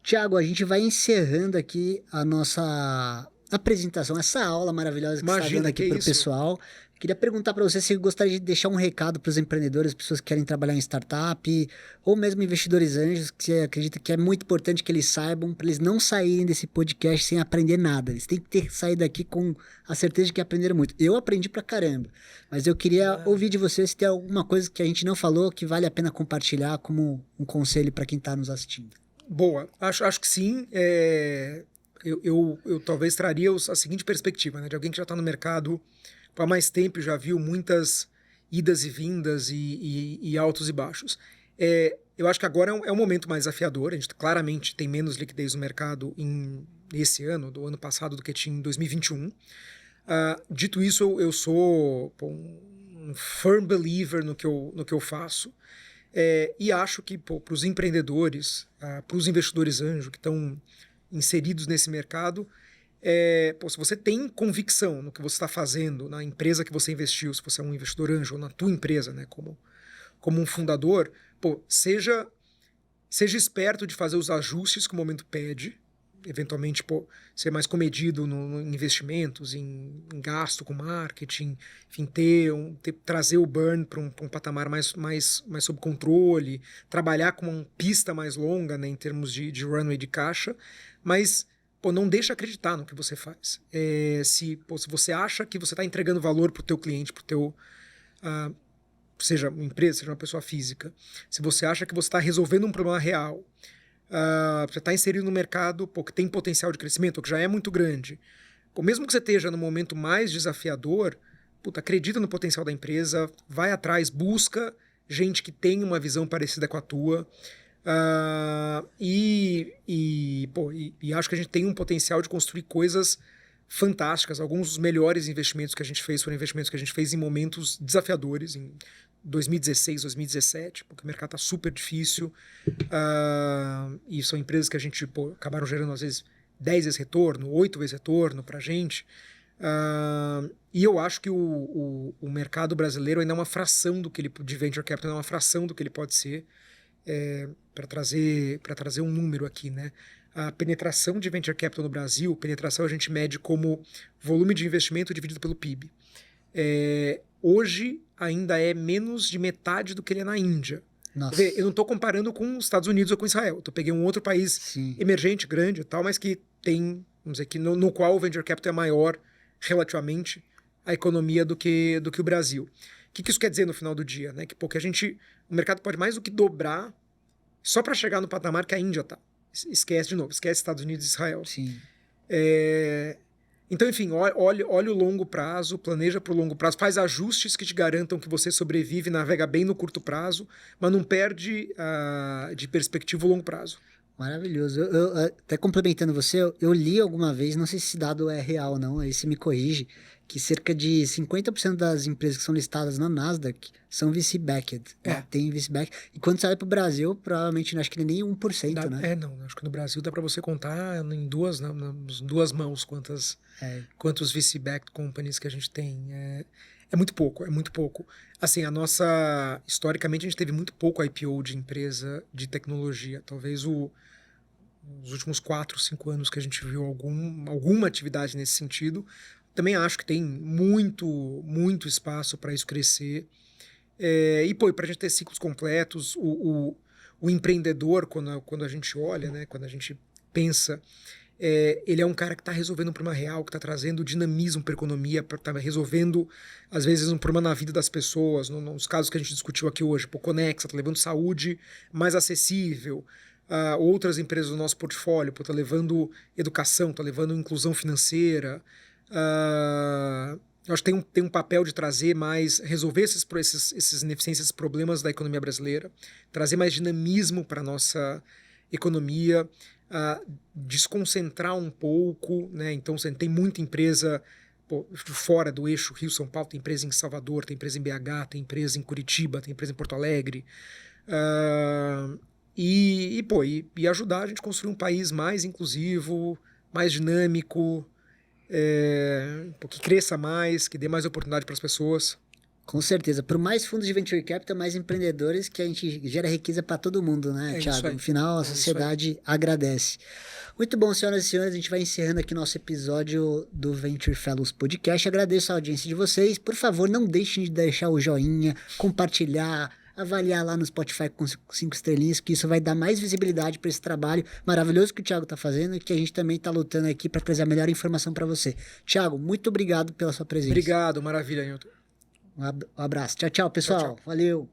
Tiago, a gente vai encerrando aqui a nossa apresentação, essa aula maravilhosa que você está dando aqui para o pessoal. Queria perguntar para você se gostaria de deixar um recado para os empreendedores, pessoas que querem trabalhar em startup, ou mesmo investidores anjos, que você acredita que é muito importante que eles saibam, para eles não saírem desse podcast sem aprender nada. Eles têm que ter saído daqui com a certeza de que aprenderam muito. Eu aprendi pra caramba, mas eu queria ouvir de você se tem alguma coisa que a gente não falou que vale a pena compartilhar como um conselho para quem está nos assistindo. Boa, acho que sim. Eu talvez traria a seguinte perspectiva, né, de alguém que já está no mercado há mais tempo, já viu muitas idas e vindas e altos e baixos. Eu acho que agora é um momento mais desafiador, a gente claramente tem menos liquidez no mercado nesse ano, do ano passado, do que tinha em 2021. Dito isso, eu sou um firm believer no que eu faço. E acho que para os empreendedores, para os investidores anjo que estão inseridos nesse mercado, se você tem convicção no que você está fazendo, na empresa que você investiu, se você é um investidor anjo, ou na tua empresa, né, como um fundador, seja esperto de fazer os ajustes que o momento pede, eventualmente ser mais comedido em investimentos, em gasto com marketing, enfim, trazer o burn para um patamar mais sob controle, trabalhar com uma pista mais longa, né, em termos de runway de caixa, mas não deixa acreditar no que você faz. Se você acha que você está entregando valor para o teu cliente, para o teu... seja uma empresa, seja uma pessoa física, se você acha que você está resolvendo um problema real, você está inserido no mercado que tem potencial de crescimento, ou que já é muito grande, mesmo que você esteja no momento mais desafiador, acredita no potencial da empresa, vai atrás, busca gente que tem uma visão parecida com a tua, e acho que a gente tem um potencial de construir coisas fantásticas. Alguns dos melhores investimentos que a gente fez foram investimentos que a gente fez em momentos desafiadores, em 2016, 2017, porque o mercado está super difícil, e são empresas que a gente acabaram gerando às vezes 10 vezes retorno, 8 vezes retorno para a gente. E eu acho que o mercado brasileiro ainda é uma fração do que ele, de venture capital, é uma fração do que ele pode ser. Para trazer um número aqui, né? A penetração de venture capital no Brasil, penetração a gente mede como volume de investimento dividido pelo PIB. Hoje ainda é menos de metade do que ele é na Índia. Nossa. Eu não estou comparando com os Estados Unidos ou com Israel. Eu peguei um outro país Sim. emergente, grande e tal, mas que tem, vamos dizer, no qual o venture capital é maior relativamente à economia do que o Brasil. O que isso quer dizer no final do dia? Né? Que o mercado pode mais do que dobrar só para chegar no patamar que a Índia está. Esquece Estados Unidos e Israel. Sim. Então, enfim, olha o longo prazo, planeja para o longo prazo, faz ajustes que te garantam que você sobrevive, navega bem no curto prazo, mas não perde de perspectiva o longo prazo. Maravilhoso. Eu, até complementando você, eu li alguma vez, não sei se esse dado é real ou não, aí você me corrige, que cerca de 50% das empresas que são listadas na Nasdaq são VC-backed. Tem VC-backed. E quando você olha para o Brasil, provavelmente acho que nem 1%, né? Não. Acho que no Brasil dá para você contar em duas mãos quantos VC-backed companies que a gente tem. É muito pouco, é muito pouco. Assim, historicamente, a gente teve muito pouco IPO de empresa de tecnologia. Talvez nos últimos 4, 5 anos que a gente viu alguma atividade nesse sentido. Também acho que tem muito, muito espaço para isso crescer. Para a gente ter ciclos completos, o empreendedor, quando a gente olha, né, quando a gente pensa, ele é um cara que está resolvendo um problema real, que está trazendo dinamismo para a economia, está resolvendo, às vezes, um problema na vida das pessoas, nos casos que a gente discutiu aqui hoje. Conexa está levando saúde mais acessível. Outras empresas do nosso portfólio está levando educação, está levando inclusão financeira. Eu acho que tem um papel de trazer resolver esses ineficiências, esses problemas da economia brasileira, trazer mais dinamismo para a nossa economia, desconcentrar um pouco, né? Então você tem muita empresa fora do eixo Rio-São Paulo, tem empresa em Salvador, tem empresa em BH, tem empresa em Curitiba, tem empresa em Porto Alegre, e ajudar a gente a construir um país mais inclusivo, mais dinâmico, que cresça mais, que dê mais oportunidade para as pessoas. Com certeza. Por mais fundos de venture capital, mais empreendedores, que a gente gera riqueza para todo mundo, né, Thiago? No final, a sociedade agradece. Muito bom, senhoras e senhores. A gente vai encerrando aqui nosso episódio do Venture Fellows Podcast. Agradeço a audiência de vocês. Por favor, não deixem de deixar o joinha, compartilhar, avaliar lá no Spotify com 5 estrelinhas, que isso vai dar mais visibilidade para esse trabalho maravilhoso que o Thiago está fazendo e que a gente também está lutando aqui para trazer a melhor informação para você. Thiago, muito obrigado pela sua presença. Obrigado, maravilha, Nilton. Um abraço. Tchau, tchau, pessoal. Tchau, tchau. Valeu.